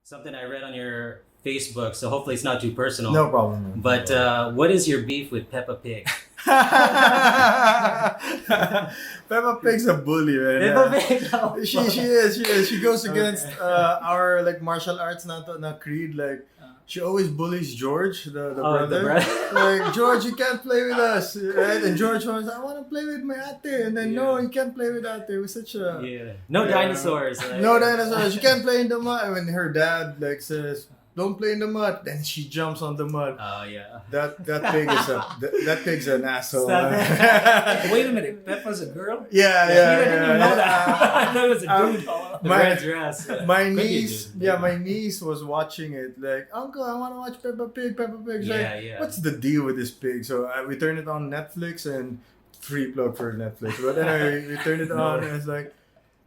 something I read on your Facebook, so hopefully it's not too personal. No problem. Man. But what is your beef with Peppa Pig? Peppa Pig's a bully, man. Peppa Pig. No. She is. She goes against our like martial arts na creed. Like she always bullies George, the brother. Like George, you can't play with us, right? And George wants, I want to play with my ate, and then no, you can't play with ate. It was such a no dinosaurs. Like, no dinosaurs. You can't play in the mud. When her dad like says, "Don't play in the mud," then she jumps on the mud. Oh yeah. That pig is that pig's an asshole. Wait a minute, Peppa's a girl? Yeah. I didn't even know that. I thought it was a dude. The red dress. My niece, my niece was watching it. Like, Uncle, I want to watch Peppa Pig. Peppa Pig. Like, what's the deal with this pig? So we turned it on Netflix, and free plug for Netflix. But anyway, we turned it on, and it's like,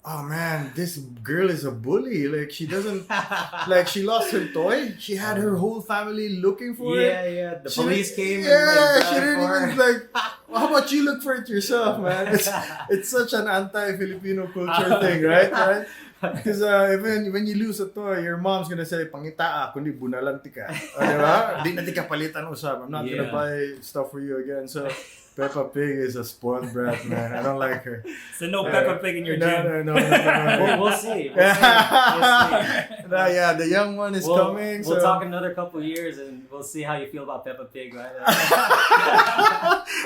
oh man, this girl is a bully. Like she doesn't, like she lost her toy. She had her whole family looking for it. Yeah. The police came. Yeah, she didn't even like. How about you look for it yourself, man? It's such an anti-Filipino culture thing, right? Because when you lose a toy, your mom's gonna say, "Pangita kundi bunalanti ka." Diba? Di na di ka palitan usap. I'm not gonna buy stuff for you again. So. Peppa Pig is a spoiled brat, man. I don't like her. So no Peppa Pig in your gym? No. We'll see. Yeah, the young one is coming. We'll talk another couple years, and we'll see how you feel about Peppa Pig. Right?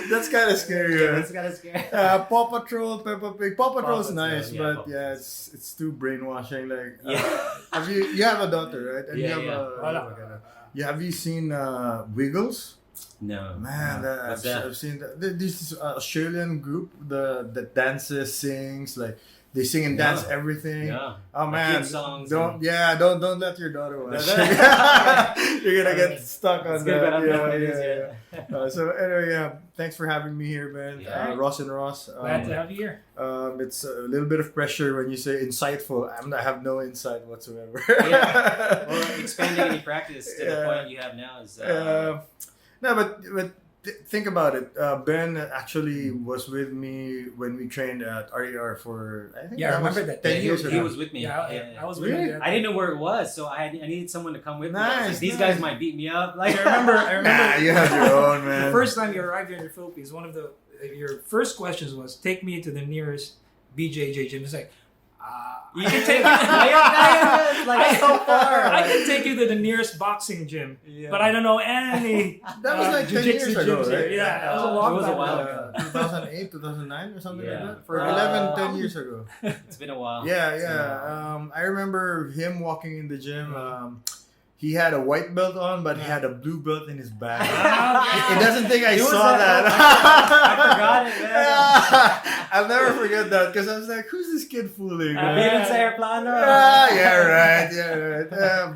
That's kind of scary. Yeah, that's kind of scary. Paw Patrol, Peppa Pig. Paw Patrol's nice, but it's too brainwashing. Like, you have a daughter, right? And have you seen Wiggles? No. Man, I've seen that. This is Australian group that dances, sings, like they sing and dance everything. Yeah. Oh man, don't let your daughter watch. You're gonna get stuck on that. So anyway, thanks for having me here, man. Ross and Ross. Glad to have you here. It's a little bit of pressure when you say insightful. I have no insight whatsoever. Well, expanding any practice to the point you have now is. No, but think about it. Ben actually was with me when we trained at RER for, I think, I remember that. 10 years. He ago. was with me. I was with Really? you. I didn't know where it was, so I needed someone to come with me. Nice, These guys might beat me up. Like I remember. Nah, you have your own, man. The first time you arrived here in the Philippines, one of your first questions was, "Take me to the nearest BJJ gym." It's like, you can take like so far. I can take you to the nearest boxing gym, but I don't know any. That was like 10 jiu-jitsu years ago, gyms here. right? Yeah, that was a long time while ago. 2008, 2009 or something like that? For Wow. 10 years ago. It's been a while. Yeah. I remember him walking in the gym. He had a white belt on, but he had a blue belt in his bag. He doesn't think I saw that. I forgot it, man. I'll never forget that because I was like, who's this kid fooling? Bilang sa airplano. Yeah, right.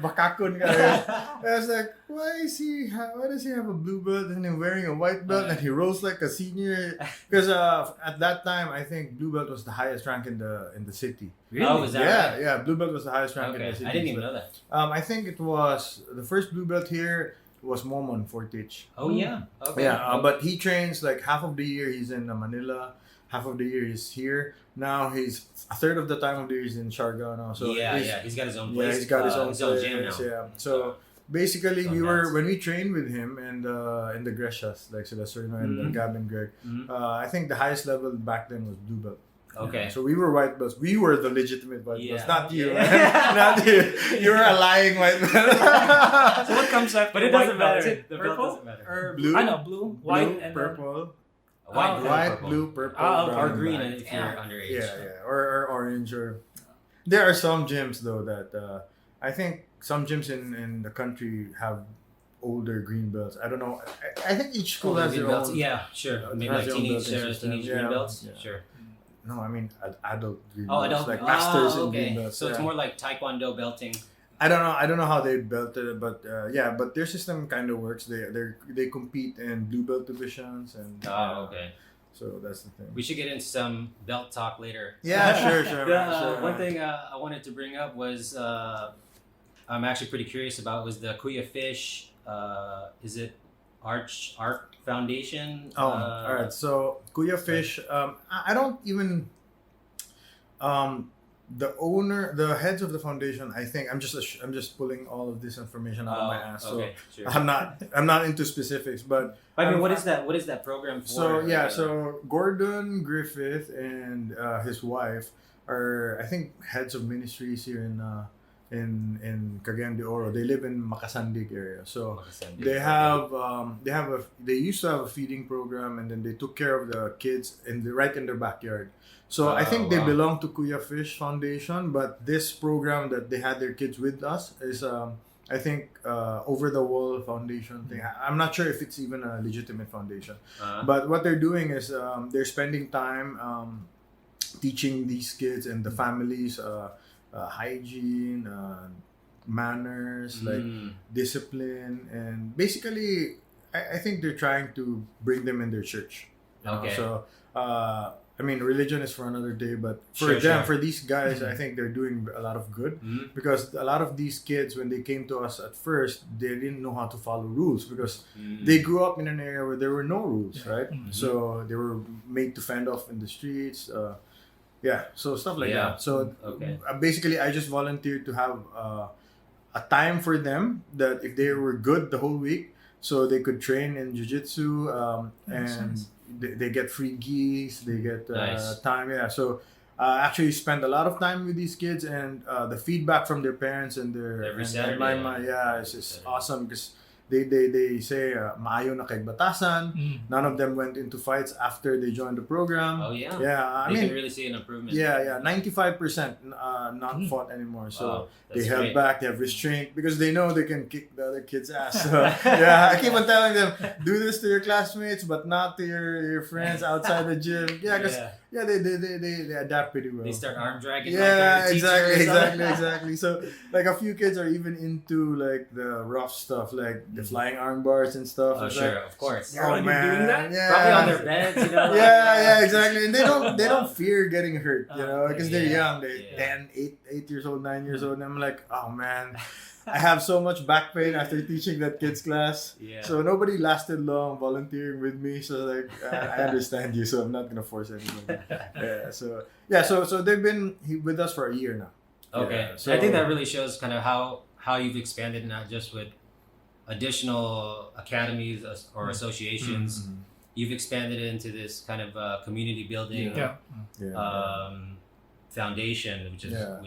Bakakun guy. I was like, why does he have a blue belt and then wearing a white belt and he rolls like a senior? Because at that time, I think blue belt was the highest rank in the city. Really? Oh, was that right? Yeah. Blue belt was the highest rank in the city. I didn't even know that. I think it was the first blue belt here was Momon Fortich. Oh yeah. Okay. Yeah, but he trains like half of the year he's in Manila, half of the year he's here. Now he's a third of the time of the year he's in Siargao now. So he's got his own place. Yeah, he's got his own gym now. Yeah. So basically, when we trained with him and in the Grecias, like Sulasurno and Gab and Greg, I think the highest level back then was blue belt. Okay. So we were white belts. We were the legitimate white belts, not you. Yeah. Not you. You were a lying white belt. So what comes after? But it white doesn't belt? matter. Is it The purple? belt doesn't matter. Or Blue? I know blue, white, Blue, and purple. White, Blue, purple, Oh, brown, or green black. if you're underage. Yeah, or orange. Or there are some gyms though that I think some gyms in the country have older green belts. I don't know. I think each school has their belts. own. Yeah, sure. Maybe like has their own teenage belting system. green belts. Yeah. Sure. No, I mean adult green Oh, belts, adult. like masters in okay. green belts. So it's more like Taekwondo belting. I don't know how they belted it, but but their system kind of works. They compete in blue belt divisions and. Okay. So that's the thing. We should get into some belt talk later. Yeah, sure. One thing I wanted to bring up was I'm actually pretty curious about was the Kuya Fish. Is it Arch Foundation? Oh, all right. So Kuya Fish, I don't even the heads of the foundation, I think I'm just pulling all of this information out of my ass. Okay, So sure. I'm not into specifics, but I mean, what is that program for? so yeah, so Gordon Griffith and his wife are, I think, heads of ministries here in Cagayan de Oro. They live in Makasandig area. So they used to have a feeding program, and then they took care of the kids right in their backyard. So I think they belong to Kuya Fish Foundation, but this program that they had their kids with us is I think over the wall foundation thing. I'm not sure if it's even a legitimate foundation, but what they're doing is they're spending time teaching these kids and the families hygiene, manners, like discipline, and basically I think they're trying to bring them in their church. Okay. So I mean, religion is for another day, but for these guys, I think they're doing a lot of good because a lot of these kids, when they came to us at first, they didn't know how to follow rules because they grew up in an area where there were no rules, right? So they were made to fend off in the streets. So stuff like that. So basically, I just volunteered to have a time for them that if they were good the whole week, so they could train in Jiu Jitsu and they get free gis, they get time. Yeah, so actually spend a lot of time with these kids, and the feedback from their parents and every Saturday. It's just awesome because they say maayo na kay batasan. None of them went into fights after they joined the program. Oh yeah. Yeah, I mean, can really see an improvement. Yeah, 95% not fought anymore. So they held great. back. They have restraint because they know they can kick the other kid's ass. So yeah, I keep on telling them, do this to your classmates, but not to your friends outside the gym. Yeah, because they adapt pretty well. They start arm dragging. Yeah, like exactly. So like a few kids are even into like the rough stuff, like the flying arm bars and stuff. Oh it's sure, like, of course. Oh, man. Doing that? Yeah. Probably on their beds, you know. Yeah, exactly. And they don't fear getting hurt, you know, because they're young. They're 10, 8 years old, 9 years old, and I'm like, oh man, I have so much back pain after teaching that kids class. Yeah. So nobody lasted long volunteering with me. So like, I understand you, so I'm not gonna force anybody. So they've been with us for a year now. Okay. Yeah, so I think that really shows kind of how you've expanded, not just with additional academies or associations. You've expanded it into this kind of community building foundation, which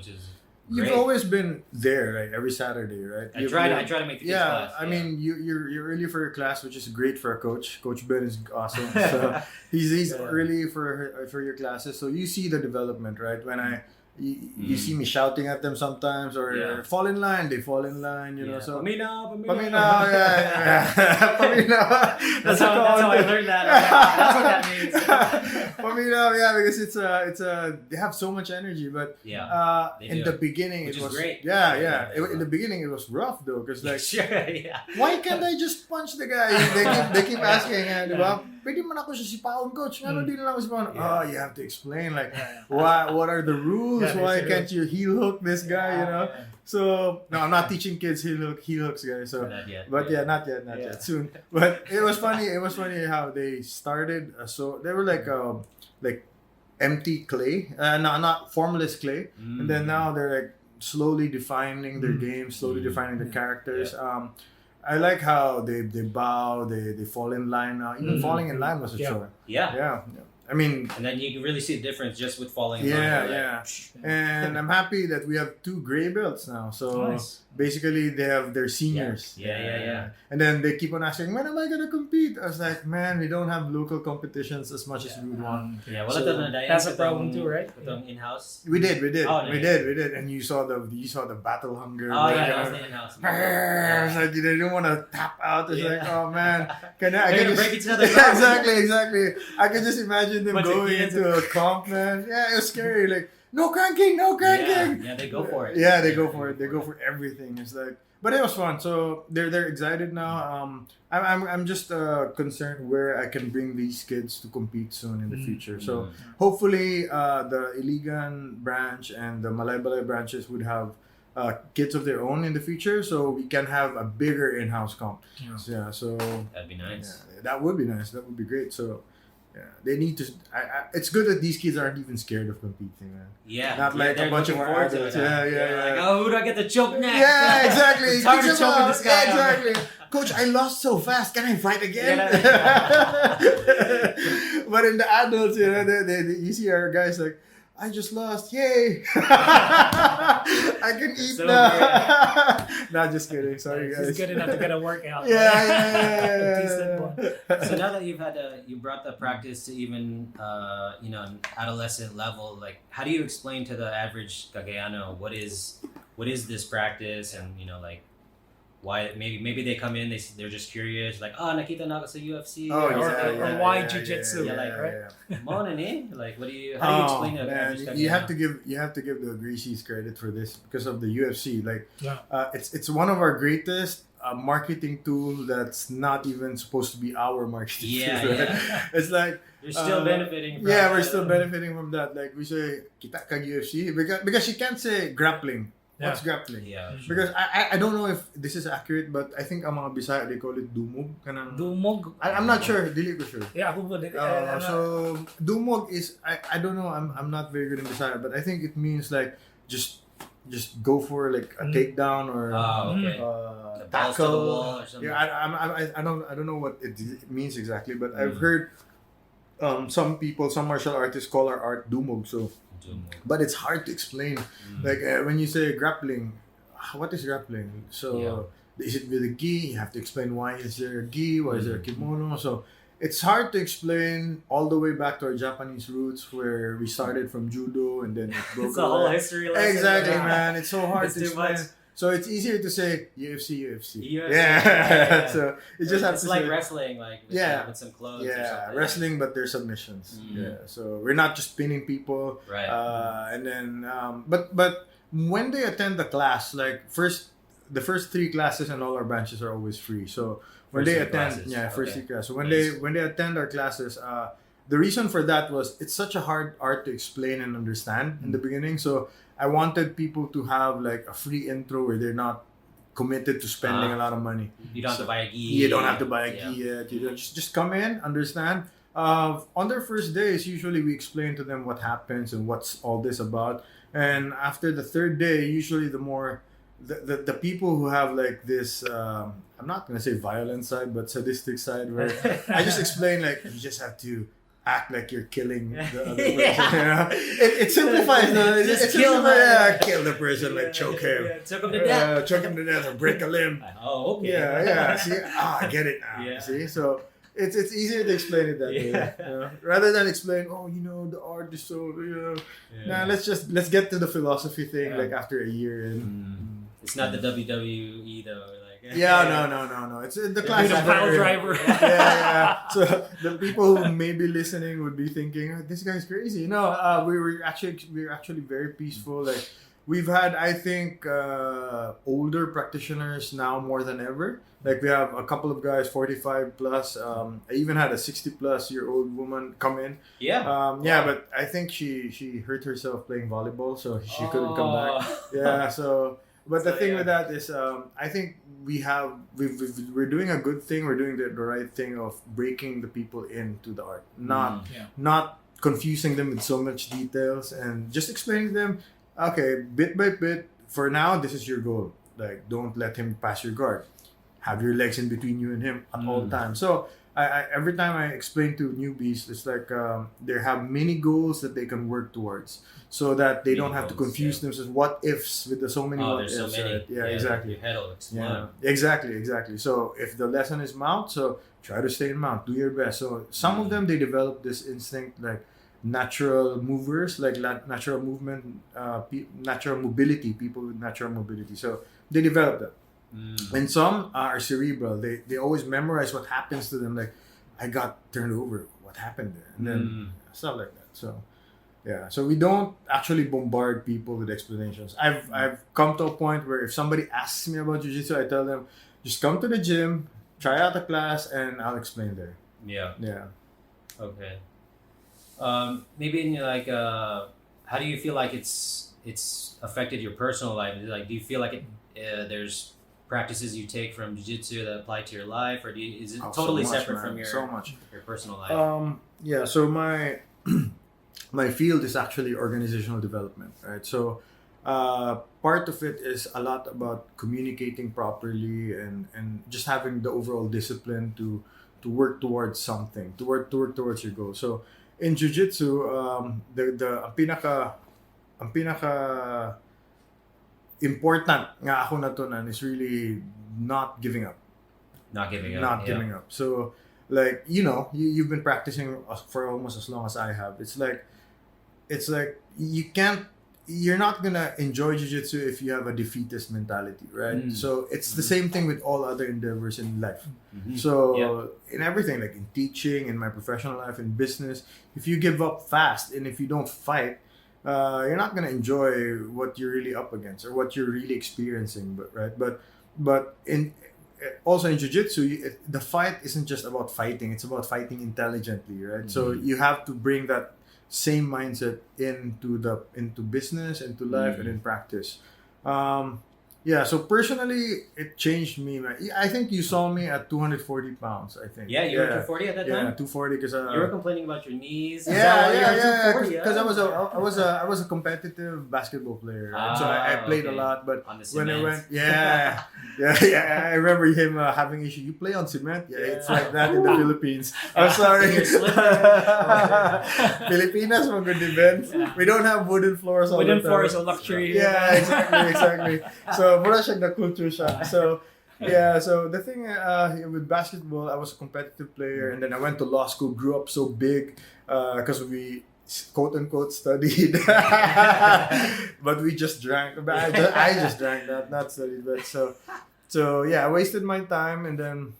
is You've great. always been there, right? Every Saturday, right? I try to make the kids class. I mean, you're early for your class, which is great for a coach. Coach Ben is awesome. So he's early for your classes, so you see the development, right? When you see me shouting at them sometimes, or fall in line. They fall in line, you know. So Pamina, Pamina. That's how I learned that. That's what that means. Pamina, because it's they have so much energy, but in the beginning it was great. In the beginning it was rough though, because like why can't I just punch the guy? They keep asking, diba? Pwede man ako siya sipaon, coach. Ano din lang ako sipaon? Oh, you have to explain like what are the rules? Why can't you heel hook this guy? You know. So no, I'm not teaching kids heel hooks, guys. So not yet. But not yet. Soon. But it was funny. It was funny how they started. So they were like empty clay, not formless clay, and then now they're like slowly defining their game, slowly defining the characters. I like how they bow, they fall in line now. Even falling in line was a chore. Yeah. I mean, and then you can really see the difference just with falling. And I'm happy that we have 2 gray belts now. So basically, they have their seniors. Yeah. And then they keep on asking, when am I gonna compete? I was like, man, we don't have local competitions as much as we would want. Yeah, well, that's a problem too, right? With them in-house. We did. Oh, we did. And you saw the battle hunger. Oh yeah, that was the in-house. It's like they didn't want to tap out. It's like, oh man, I can just break each other's exactly. I can just imagine them going into a comp, man. Yeah, it was scary. Like, no cranking. Yeah, they go for it. Yeah, they go for it. They go for everything. It's like, but it was fun. So they're excited now. I'm just concerned where I can bring these kids to compete soon in the future. So hopefully the Iligan branch and the Malaybalay branches would have kids of their own in the future, so we can have a bigger in-house comp. So that'd be nice. That would be nice. That would be great. So Yeah, they need to. It's good that these kids aren't even scared of competing, man. Yeah, Not like they're a bunch of looking forward to adults. it now. Yeah, They're yeah. like, oh, who do I get to choke next? Yeah, exactly. I'm tired Teach of them choking out. this guy. Exactly. Coach, I lost so fast. Can I fight again? But in the adults, you see our guys like, I just lost. Yay! I can eat So now. Not just kidding. Sorry, This guys. is good enough to get a workout. Yeah. Decent one. So now that you brought the practice to even an adolescent level, like how do you explain to the average Kagay-ano what is this practice, and like why maybe they come in, they're just curious, like, oh, nakita na ako sa UFC, Oh, or why Jiu Jitsu, right? Mo na ni? Like, how do you explain to the Man, average you have Kagay-ano? to give the Greasies credit for this because of the UFC. Like, Yeah. it's one of our greatest marketing tool that's not even supposed to be our marketing tool. Yeah. It's like You're still benefiting from yeah, that. we're still benefiting from that. Like we say, kita kag UFC because you can't say grappling. What's grappling? Yeah, sure. Because I don't know if this is accurate, but I think ang mga Bisaya, they call it dumog. Dumog. I'm not sure. Dili ko sure. Yeah, ako po din. So dumog is I don't know. I'm not very good in Bisaya, but I think it means like just go for like a takedown or okay. The balls to the tackle. wall or something. Yeah, I don't know what it means exactly, but I've heard some martial artists call our art dumog. So. But it's hard to explain. Like when you say grappling, what is grappling? So is it with a gi? You have to explain why is there a gi, why is there a kimono. So it's hard to explain all the way back to our Japanese roots where we started from judo and then it broke It's a whole away. history lesson. Exactly, man. It's so hard It's to too explain. much. So it's easier to say UFC. Yeah. So you just have It's to like say, wresling, like with some clothes or something. wrestling, but there's submissions. Yeah, so we're not just pinning people. Right. And then, but when they attend the class, like the first 3 classes and all our branches are always free. So when First they three attend, classes. first Okay. 3 classes. So when Nice. they attend our classes, the reason for that was it's such a hard art to explain and understand in the beginning. So I wanted people to have like a free intro where they're not committed to spending a lot of money. You don't have to buy a gi. You don't have to buy a gi yet. You just come in, understand. On their first days, usually we explain to them what happens and what's all this about. And after the 3rd day, usually the people who have like this, I'm not gonna say violent side, but sadistic side, where I just explain like you just have to act like you're killing the other person. You know? It simplifies. Just kill him. Kill the person, like choke him. Yeah, choke him to death. Choke him to death or break a limb. Oh, okay. Yeah. See, I get it now. Yeah. See, so it's easier to explain it that way. You know? Rather than explain, the art is so. Nah, let's get to the philosophy thing like after a year and. It's not the WWE though. Like No. It's the class. The pile driver. Yeah. So the people who may be listening would be thinking, "This guy's crazy." No, we're actually very peaceful. Like we've had, I think, older practitioners now more than ever. Like we have a couple of guys, 45 plus. I even had a 60-plus-year-old woman come in. Yeah. But I think she hurt herself playing volleyball, so she couldn't come back. Yeah. So. But the thing with that is, I think we're doing a good thing. We're doing the right thing of breaking the people into the art, not confusing them with so much details, and just explaining to them, okay, bit by bit. For now, this is your goal. Like, don't let him pass your guard. Have your legs in between you and him at all times. So I every time I explain to newbies, it's like they have many goals that they can work towards, so that they don't have to confuse themselves. What ifs with the so many what ifs. So many. Right? Yeah, exactly. Your head will explode. Yeah, exactly. So if the lesson is mount, so try to stay in mount. Do your best. So some of them they develop this instinct like natural movers, like natural movement, natural mobility. People with natural mobility. So they develop that. And some are cerebral. They always memorize what happens to them. Like, I got turned over. What happened there? And then stuff like that. So, yeah. So we don't actually bombard people with explanations. I've come to a point where if somebody asks me about jiu-jitsu, I tell them, just come to the gym, try out the class, and I'll explain there. Yeah. Okay. Maybe in like, how do you feel like it's affected your personal life? Like, do you feel like there's practices you take from jiu-jitsu that apply to your life, or is it Oh, totally so much, separate man. from your So much. your personal life? Yeah. So my my field is actually organizational development, right? So part of it is a lot about communicating properly and just having the overall discipline to work towards something, to work towards your goal. So in jiu-jitsu, the ang pinaka important nga ako natunan is really not giving up. Not giving up. Not giving up. So, like, you've been practicing for almost as long as I have. It's like you're not gonna enjoy jiu-jitsu if you have a defeatist mentality, right? So it's the same thing with all other endeavors in life. So in everything, like in teaching, in my professional life, in business, if you give up fast and if you don't fight, you're not gonna enjoy what you're really up against or what you're really experiencing. But also in jiu-jitsu, the fight isn't just about fighting; it's about fighting intelligently, right? So you have to bring that same mindset into business, into life, and in practice. So personally, it changed me, man. I think you saw me at 240 pounds, I think. Yeah, you were 240 at that time? Yeah, 240 because you were complaining about your knees. Yeah. Because I was a competitive basketball player, right? So I played a lot, but when I went, I remember him having issue. You play on cement? Yeah, it's like that in the Philippines. I'm sorry. Filipinas, mga good events. We don't have wooden floors. Wooden floor is a luxury. Yeah, exactly. So, mura siyang na-culture shock. So the thing with basketball, I was a competitive player, and then I went to law school, grew up so big because we quote unquote studied, but we just drank. I just drank, not studied. But so I wasted my time and then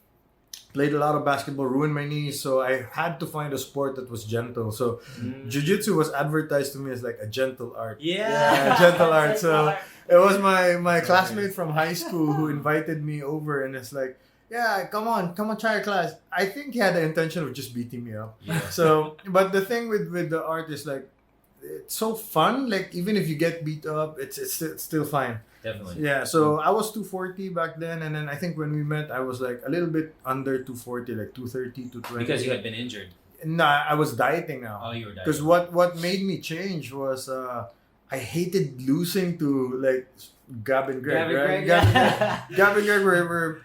played a lot of basketball, ruined my knees, so I had to find a sport that was gentle. So jiu-jitsu was advertised to me as like a gentle art. Yeah, gentle art. So it was my classmate from high school who invited me over, and it's like, yeah, come on, try a class. I think he had the intention of just beating me up. Yeah. So, but the thing with the art is like, it's so fun. Like even if you get beat up, it's still fine. Definitely. Yeah, so I was 240 back then, and then I think when we met, I was like a little bit under 240, like 230, 220. Because you had been injured. No, I was dieting now. Oh, you were dieting. Because what made me change was I hated losing to like Gab and Greg. Gab and Greg were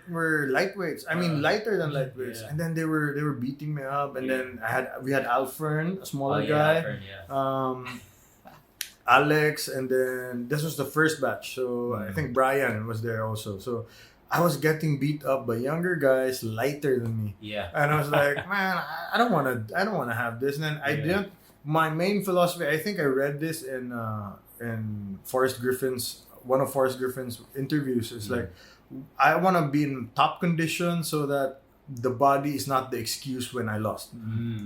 lightweights. I mean, lighter than lightweights, and then they were beating me up, and then we had Alfern, a smaller guy. Alfern, Alex, and then this was the first batch. So I think Brian was there also. So I was getting beat up by younger guys lighter than me. Yeah. And I was like, man, I don't want to have this. And then I didn't. My main philosophy, I think I read this in Forrest Griffin's one of Forrest Griffin's interviews. Is like, I want to be in top condition so that the body is not the excuse when I lost,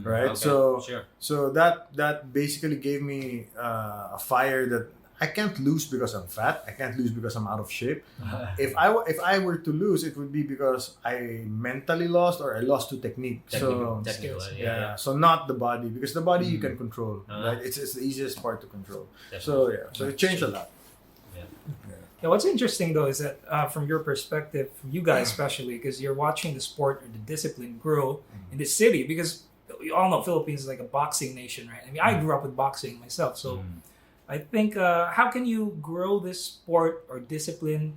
right? Okay, so that basically gave me a fire that I can't lose because I'm fat. I can't lose because I'm out of shape. If I were to lose, it would be because I mentally lost or I lost to technique. So not the body, because the body you can control. Right? It's the easiest part to control. Definitely. So it changed a lot. Yeah, what's interesting though is that from your perspective, from you guys especially, because you're watching the sport or the discipline grow in the city, because we all know Philippines is like a boxing nation, right? I mean, I grew up with boxing myself, so I think how can you grow this sport or discipline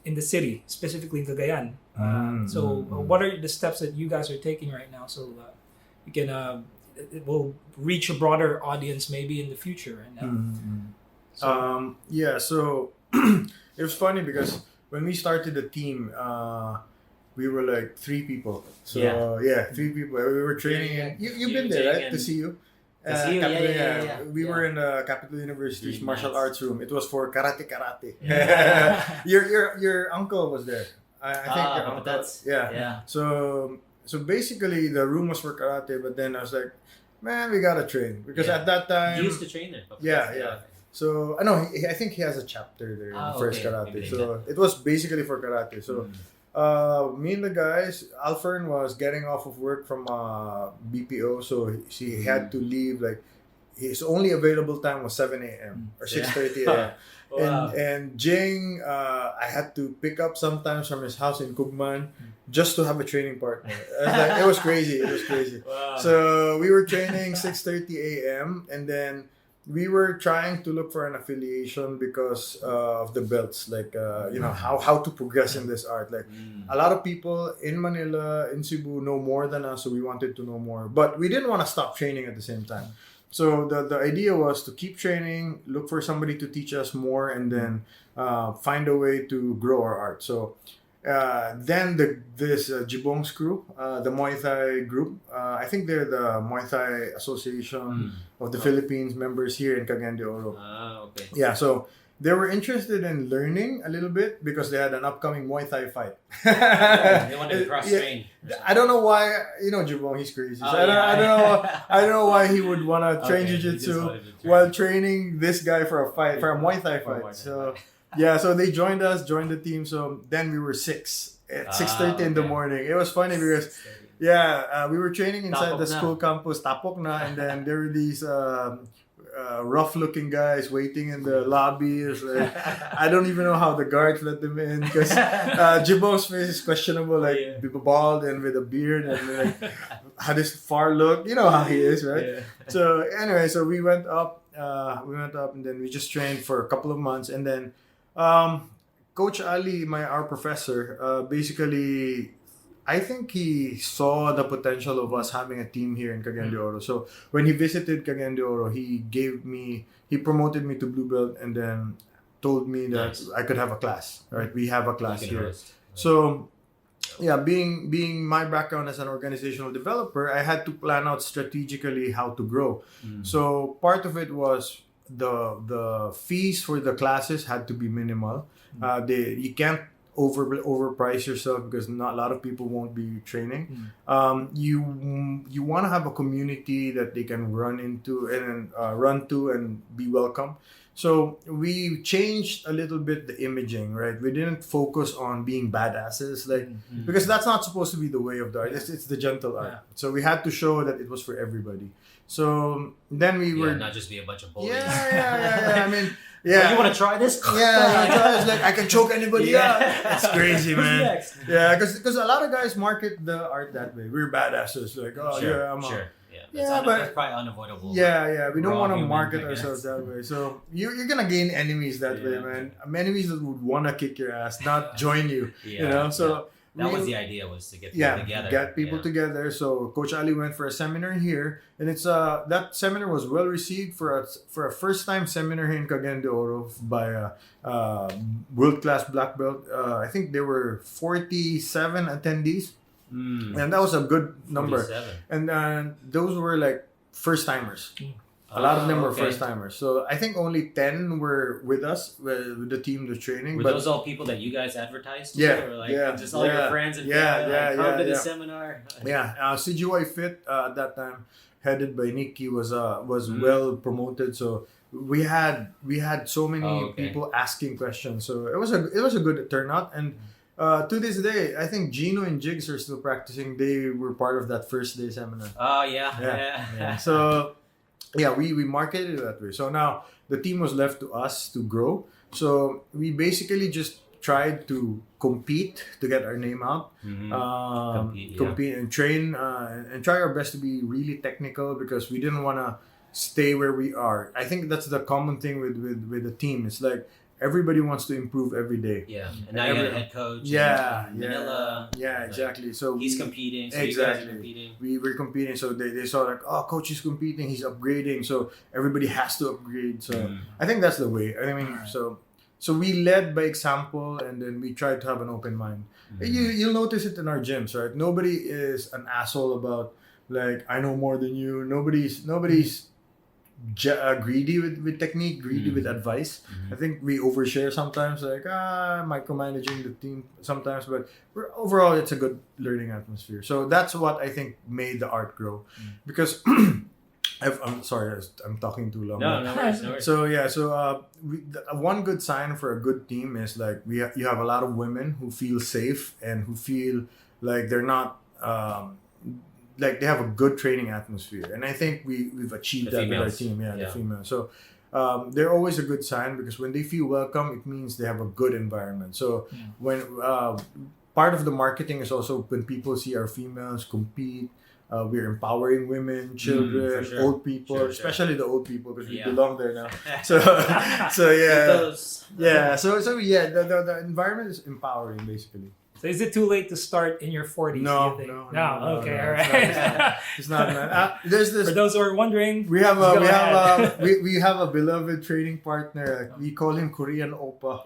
in the city, specifically in Cagayan? What are the steps that you guys are taking right now so you can it will reach a broader audience maybe in the future? So it was funny because when we started the team, we were like 3 people. So 3 people. We were training. You've been there, right? To see you. We were in the Capital University's martial arts room. It was for karate. Your uncle was there. I think your uncle. So basically the room was for karate, but then I was like, man, we gotta train, because at that time you used to train there. So I know I think he has a chapter there in First Karate. So it was basically for karate. So me and the guys, Alfern was getting off of work from BPO, so he had to leave like his only available time was 7 a.m. or 6:30 a.m. Wow. And Jing, I had to pick up sometimes from his house in Kugman just to have a training partner. It was crazy. It was crazy. Wow. So we were training 6:30 a.m. and then we were trying to look for an affiliation because of the belts, like how to progress in this art. Like a lot of people in Manila, in Cebu know more than us, so we wanted to know more. But we didn't want to stop training at the same time. So the idea was to keep training, look for somebody to teach us more, and then find a way to grow our art. So then this Jibong's crew, the Muay Thai group, I think they're the Muay Thai Association of the Philippines members here in Cagayan de Oro. Okay. Yeah, so they were interested in learning a little bit because they had an upcoming Muay Thai fight. They wanted to cross train. I don't know why, Jibong, he's crazy. So I don't know why he would want to train Jiu-Jitsu while training this guy for a Muay Thai fight. So so they joined the team. So then we were 6 at 6:30 in the morning. It was funny because we were training inside the school campus, tapok na, and then there were these rough-looking guys waiting in the lobby. It's like, I don't even know how the guards let them in because Jibong's face is questionable, like bald and with a beard and like had this far look. You know how he is, right? Yeah. So anyway, so we went up and then we just trained for a couple of months, and then Coach Ali, our professor, basically, I think he saw the potential of us having a team here in Cagayan de Oro. So when he visited Cagayan de Oro, he promoted me to blue belt and then told me that I could have a class. Right, we have a class here. So being my background as an organizational developer, I had to plan out strategically how to grow. So part of it was the fees for the classes had to be minimal. You can't overprice yourself because not a lot of people won't be training. You want to have a community that they can run to and be welcome. So we changed a little bit the imaging, right? We didn't focus on being badasses, because that's not supposed to be the way of the art. It's the gentle art. So we had to show that it was for everybody. So then we were not just be a bunch of bullies. I mean. Yeah. You want to try this? It's like I can choke anybody out. It's crazy, man. Yeah, because a lot of guys market the art that way. We're badasses. Like, That's probably unavoidable. We don't want to market ourselves that way. So you're gonna gain enemies that way, man. Enemies that would want to kick your ass, not join you. So. That was the idea, was to get people together. Get people together. So Coach Ali went for a seminar here, and it's that seminar was well received for a first time seminar here in Cagayan de Oro by a world class black belt. I think there were 47 attendees, and that was a good number. 47. And those were like first timers. A lot of them were first timers. So I think only 10 were with us, with the team, the training. Were those all people that you guys advertised to? Yeah. Or just all your friends and come to the seminar? CGY Fit at that time, headed by Nikki, was well promoted. So we had so many people asking questions. So it was a good turnout. And to this day, I think Gino and Jigs are still practicing. They were part of that first day seminar. Oh, yeah. So... we marketed it that way. So now the team was left to us to grow. So we basically just tried to compete to get our name out, compete and train and try our best to be really technical because we didn't want to stay where we are. I think that's the common thing with the team. It's like everybody wants to improve every day. Yeah, and now you got a head coach. Manila. Yeah, exactly. So he's competing. So exactly. You guys are competing. We were competing. So they saw like, oh, coach is competing. He's upgrading. So everybody has to upgrade. So I think that's the way. I mean, so we led by example, and then we tried to have an open mind. You'll notice it in our gyms, right? Nobody is an asshole about like I know more than you. Nobody's greedy with technique, greedy with advice. I think we overshare sometimes, like micromanaging the team sometimes, but overall it's a good learning atmosphere. So that's what I think made the art grow, because I'm sorry, I'm talking too long. No worries. So one good sign for a good team is like you have a lot of women who feel safe and who feel like they're not like they have a good training atmosphere, and I think we've achieved that with our team. Yeah, the females. So they're always a good sign because when they feel welcome, it means they have a good environment. So when part of the marketing is also when people see our females compete. We're empowering women, children, old people, especially the old people because we belong there now. So yeah, the environment is empowering basically. So is it too late to start in your 40s? No, do you think? No. Okay, all right. It's not, man. There's this. For those who are wondering, we have a beloved training partner. We call him Korean Oppa.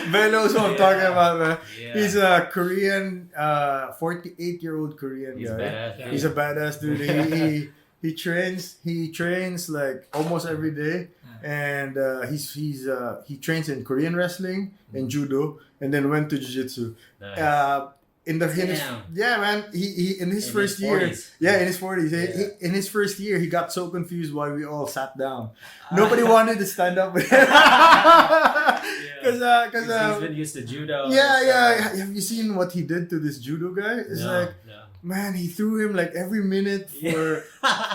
Ben knows what I'm talking about, man. Yeah. He's a Korean, 48-year-old Korean guy. Badass, yeah. He's a badass dude. He trains like almost every day. And he trains in Korean wrestling and judo, and then went to Jiu Jitsu. Nice. In his first year, in his 40s, in his first year, he got so confused why we all sat down. Nobody wanted to stand up with him because he's been used to judo. Yeah. Have you seen what he did to this judo guy? It's man, he threw him like every minute for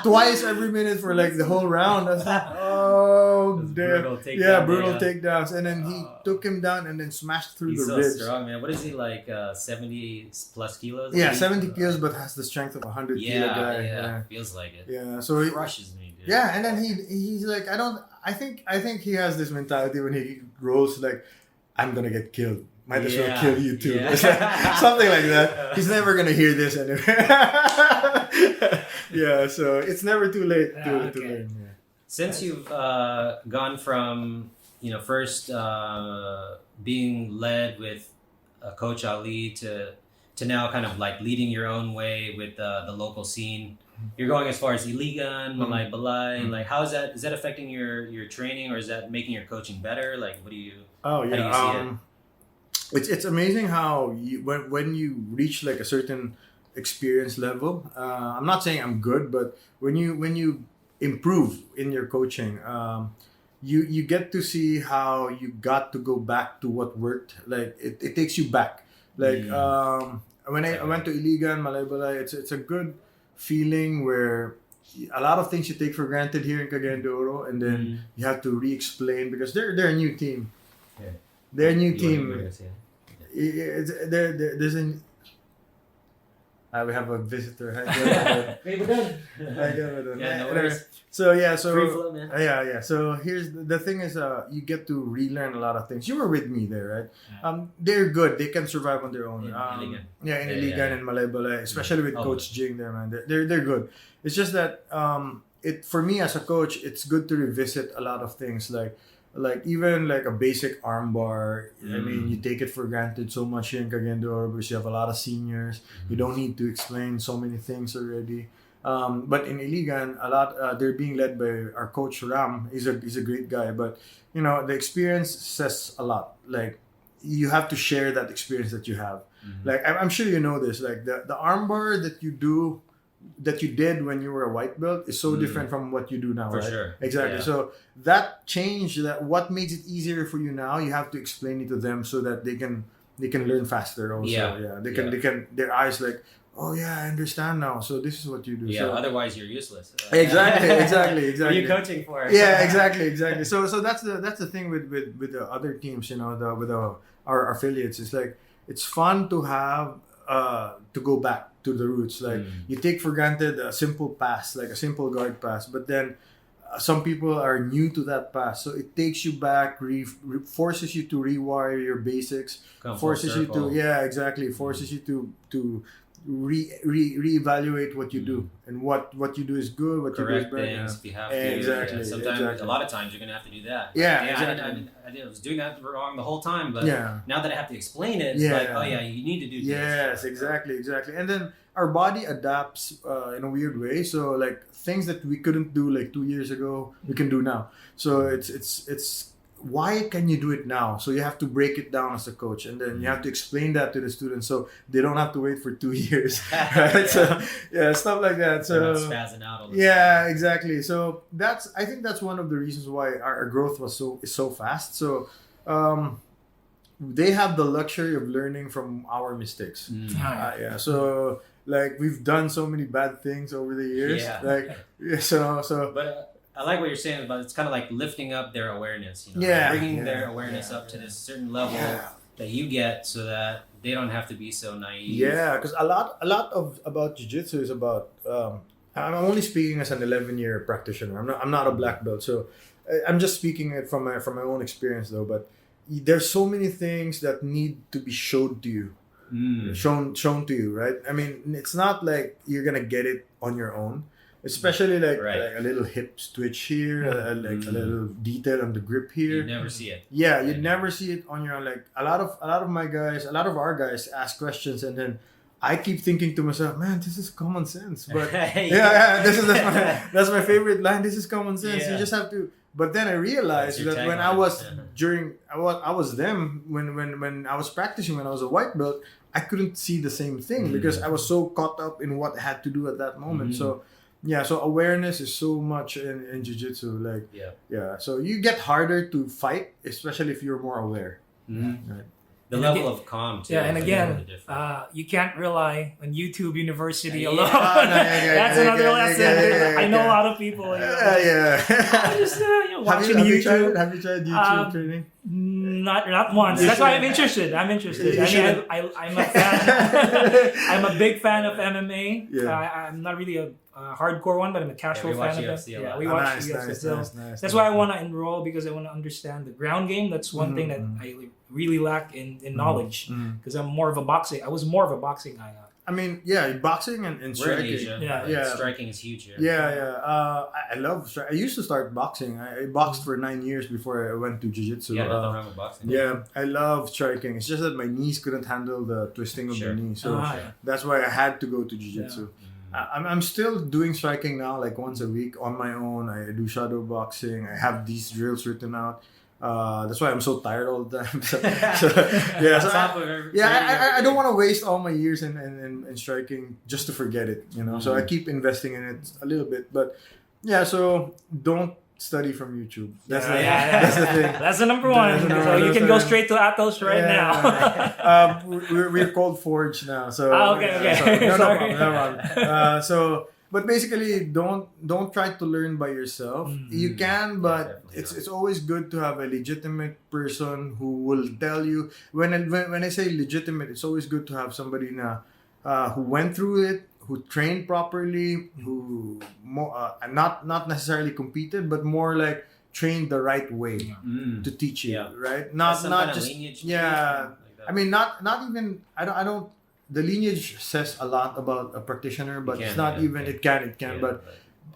twice every minute for like the whole round. I was like, oh, brutal takedowns. And then he took him down and then smashed through the ribs. He's so strong, man. What is he like? 70 plus kilos? Yeah, 70 kilos, but has the strength of 100 kilo guy. Yeah, feels like it. Yeah, so he crushes me, dude. Yeah, and then he's like, I think he has this mentality when he rolls like, I'm gonna get killed. Might as well kill you too. Yeah. Something like that. He's never gonna hear this anyway. Yeah, so it's never too late to learn. Yeah. Since you've gone from first being led with Coach Ali to now kind of like leading your own way with the local scene, you're going as far as Iligan, Malay Balay. Like, how is that? Is that affecting your training, or is that making your coaching better? Like, what do you? Oh yeah. How do you see it? It's amazing how when you reach like a certain experience level. I'm not saying I'm good, but when you improve in your coaching, you get to see how you got to go back to what worked. Like it takes you back. Like when I went to Iligan, Malay Balay, it's a good feeling where a lot of things you take for granted here in Cagayan de Oro, and then you have to re-explain because they're a new team. Yeah. They're a new team. There's an. We have a visitor. So Free flow, man. So here's the thing is, you get to relearn a lot of things. You were with me there, right? They're good. They can survive on their own. In Iligan and Malay Balay, especially with Coach Jing there, man. They're good. It's just that for me as a coach, it's good to revisit a lot of things like even like a basic arm bar. I mean, you take it for granted so much here in Cagayan de Oro because you have a lot of seniors. You don't need to explain so many things already. But in Iligan, a lot they're being led by our coach Ram. He's a great guy, but the experience says a lot. Like you have to share that experience that you have. Like I'm sure you know this. Like the arm bar that you did when you were a white belt is so different from what you do now, for right? sure. Exactly. Yeah. So that change, that what makes it easier for you now, you have to explain it to them so that they can learn faster also. They can their eyes like, oh yeah, I understand now. So this is what you do. Yeah, so, otherwise you're useless. Exactly. What are you coaching for? Yeah, exactly. So that's the thing with the other teams, with our affiliates. It's like it's fun to have to go back to the roots. Like you take for granted a simple pass, like a simple guard pass, but then some people are new to that pass, so it takes you back, forces you to rewire your basics, forces you to reevaluate what you do and what you do is good, what correct you do is bad. Things if you have to. Exactly. Sometimes, a lot of times, you're gonna have to do that. Yeah, exactly. I was doing that wrong the whole time, but now that I have to explain it, it's like, oh yeah, you need to do this. Yes, exactly. And then our body adapts in a weird way. So like things that we couldn't do like 2 years ago, we can do now. So it's why can you do it now? So you have to break it down as a coach, and then you have to explain that to the students so they don't have to wait for 2 years. Right? So stuff like that. So they're not spazzing out all the time. Exactly. So I think that's one of the reasons why our growth is so fast. So they have the luxury of learning from our mistakes. Yeah. So like we've done so many bad things over the years. Yeah. Like so. But I like what you're saying about it's kind of like lifting up their awareness. You know, Yeah. bringing their awareness up to this certain level that you get, so that they don't have to be so naive. Yeah, because a lot of about jiu-jitsu is about. I'm only speaking as an 11-year practitioner. I'm not a black belt, so I'm just speaking it from my own experience though. But there's so many things that need to be showed to you, shown to you, right? I mean, it's not like you're gonna get it on your own. Especially like a little hip twitch here, like a little detail on the grip here. You never see it. Yeah, you'd never see it on your own. Like a lot of our guys ask questions, and then I keep thinking to myself, man, this is common sense. But that's my favorite line. This is common sense. You just have to. But then I realized that when I was I was them when I was practicing, when I was a white belt, I couldn't see the same thing because I was so caught up in what I had to do at that moment. So. Yeah, so awareness is so much in jiu-jitsu. Like, so you get harder to fight, especially if you're more aware. Right? The level of calm, too. Yeah, and again, you can't rely on YouTube University alone. That's another lesson. I know a lot of people. Just watching YouTube. Have you tried YouTube training? Not once. That's why I'm interested. I'm interested. I'm a fan. I'm a big fan of MMA. I'm not really a hardcore one, but I'm a casual fan of it. Yeah, we watch UFC. Nice. That's why I want to enroll, because I want to understand the ground game. That's one thing that I really lack in knowledge, because I'm more of a boxing. I was more of a boxing guy. I mean, boxing and striking. We're in Asia. Striking is huge here. I love striking. I used to start boxing. I boxed for 9 years before I went to jiu-jitsu. Yeah, nothing wrong with boxing. Yeah, I love striking. It's just that my knees couldn't handle the twisting of the knee. So that's why I had to go to jiu-jitsu. I'm still doing striking now, like once a week on my own. I do shadow boxing. I have these drills written out. That's why I'm so tired all the time. I don't want to waste all my years in striking just to forget it, you know. So I keep investing in it a little bit, but so don't study from YouTube. That's the thing. That's the number one. So you can go straight to Atos now. We're called Forge now. So okay. So. But basically, don't try to learn by yourself. You can, but it's always good to have a legitimate person who will tell you. When I say legitimate, it's always good to have somebody who went through it, who trained properly, who not necessarily competed, but more like trained the right way to teach you, right? Not just I mean, not even I don't. The lineage says a lot about a practitioner, but it's not even. It can, but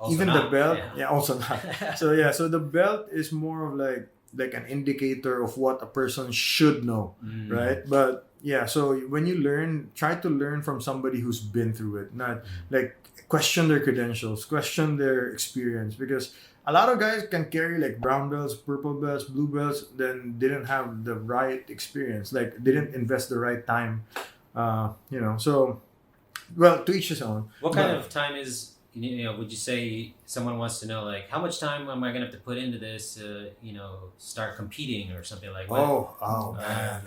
even the belt, also not. So the belt is more of like an indicator of what a person should know, right? But so when you learn, try to learn from somebody who's been through it, not like question their credentials, question their experience, because a lot of guys can carry like brown belts, purple belts, blue belts, then didn't have the right experience, like didn't invest the right time. So, well, to each his own. What kind of time is, would you say someone wants to know, like, how much time am I going to have to put into this to, start competing or something like that? Oh, man.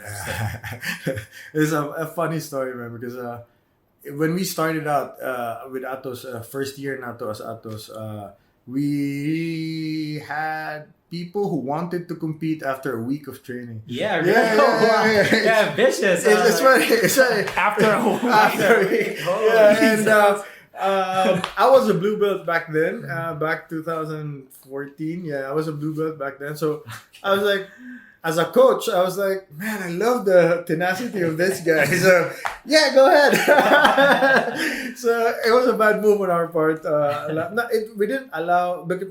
It's a funny story, man, because when we started out with Atos, first year in Atos, we had people who wanted to compete after a week of training. Yeah, vicious. It's funny. After a week. I was a blue belt back then, back 2014. I was a blue belt back then. So I was like, as a coach, I was like, man, I love the tenacity of this guy. So go ahead. So it was a bad move on our part. We didn't allow, but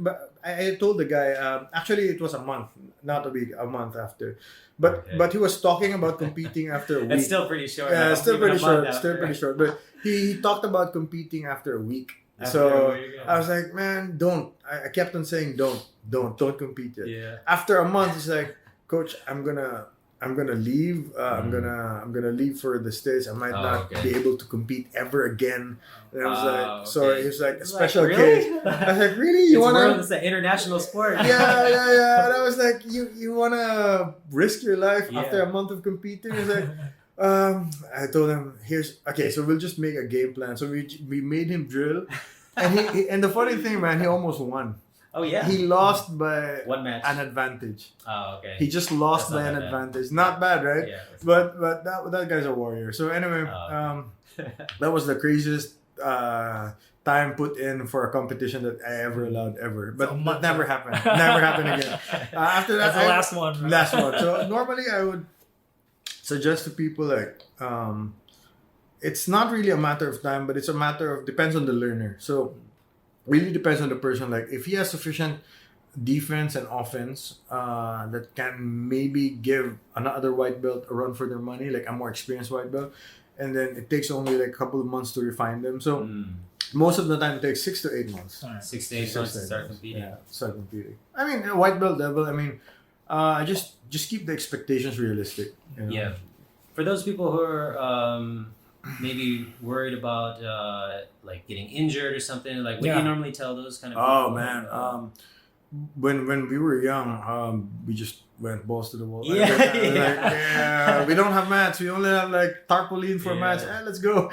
I told the guy, actually it was a month, not a week, a month after. But he was talking about competing after a week. That's still pretty short. Yeah, still pretty short. But he talked about competing after a week. I was like, man, don't. I kept on saying don't compete yet. Yeah. After a month, he's like, Coach, I'm gonna I'm gonna leave. I'm gonna leave for the States. I might not be able to compete ever again. And I was like, so it was like a special case. I was like, really? You wanna? It's an international sport. Yeah. And I was like, you wanna risk your life after a month of competing? I was like, I told him, so we'll just make a game plan. So we made him drill, and he and the funny thing, man, he almost won. Oh yeah. He lost by one match. An advantage. Oh okay. He just lost by an advantage. Not bad, right? Yeah. But that guy's a warrior. So anyway, that was the craziest time put in for a competition that I ever allowed ever. But that never happened. Never happened again. After that, that's the last one. Right? Last one. So normally I would suggest to people like it's not really a matter of time, but it's a matter of depends on the learner. So really depends on the person. Like if he has sufficient defense and offense that can maybe give another white belt a run for their money, like a more experienced white belt, and then it takes only like a couple of months to refine them. So most of the time it takes 6 to 8 months. 6 to 8 months to start competing. Yeah, start competing. I mean, a white belt level. I mean, just keep the expectations realistic. You know? Yeah. For those people who are maybe worried about like getting injured or something, like what do you normally tell those kind of people? Oh man, when we were young, we just went balls to the wall. We don't have mats. We only have like tarpaulin for mats. Let's go.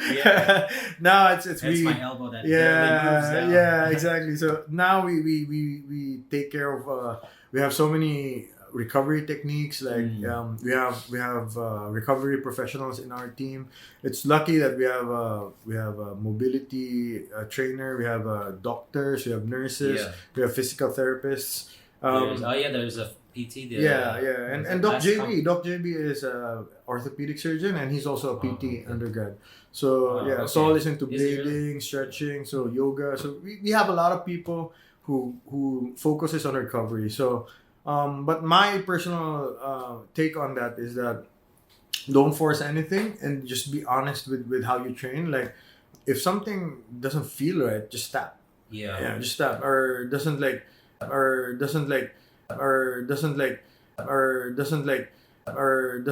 Now it's that's we, my elbow that moves exactly. So now we take care of. We have so many recovery techniques, like we have recovery professionals in our team. It's lucky that we have a mobility trainer, we have doctors, we have nurses, we have physical therapists. There's a PT there. And Doc JB is a orthopedic surgeon, and he's also a PT undergrad. So so all is into blading, stretching, so yoga. So we have a lot of people who focuses on recovery. So but my personal take on that is that don't force anything and just be honest with how you train. Like if something doesn't feel right, just stop. Just stop. Or doesn't like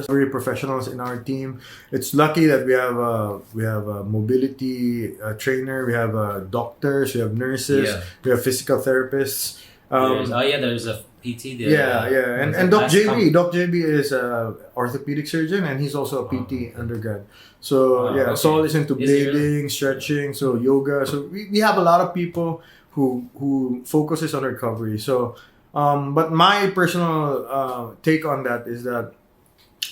very professionals in our team. It's lucky that we have a mobility trainer, we have doctors, we have nurses, we have physical therapists. There's a PT there. And Doc JB is a orthopedic surgeon, and he's also a PT undergrad. So so all is into blading, stretching, so yoga. So we have a lot of people who focuses on recovery. So but my personal take on that is that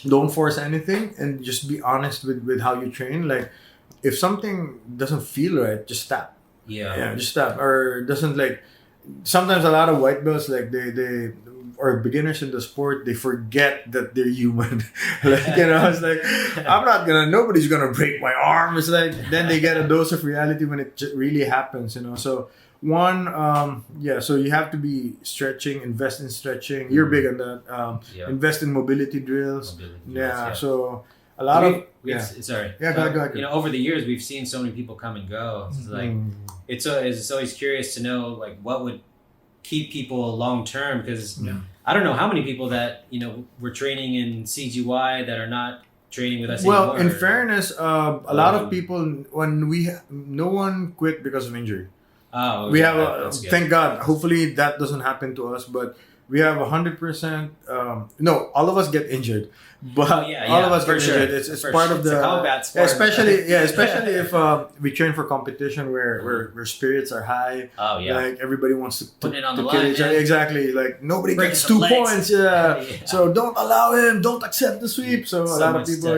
don't force anything and just be honest with how you train. Like if something doesn't feel right, just stop. Just stop. Or doesn't like. Sometimes a lot of white belts, like they or beginners in the sport, they forget that they're human. It's like nobody's gonna break my arm. It's like then they get a dose of reality when it really happens. So so you have to be stretching, invest in stretching. You're big on that. Invest in mobility drills. So a lot of go ahead. Over the years we've seen so many people come and go. It's like it's always curious to know like what would keep people long term, because I don't know how many people that were training in CGY that are not training with us anymore. Well, in fairness, a lot of people no one quit because of injury. We have thank God. Hopefully that doesn't happen to us, but we have 100%. No, all of us get injured, but all of us get injured. It's part of the combat sport. Especially if we train for competition where spirits are high. Like everybody wants to put it on the line. Exactly. Like nobody gets 2 points. So don't allow him. Don't accept the sweep. So a lot of people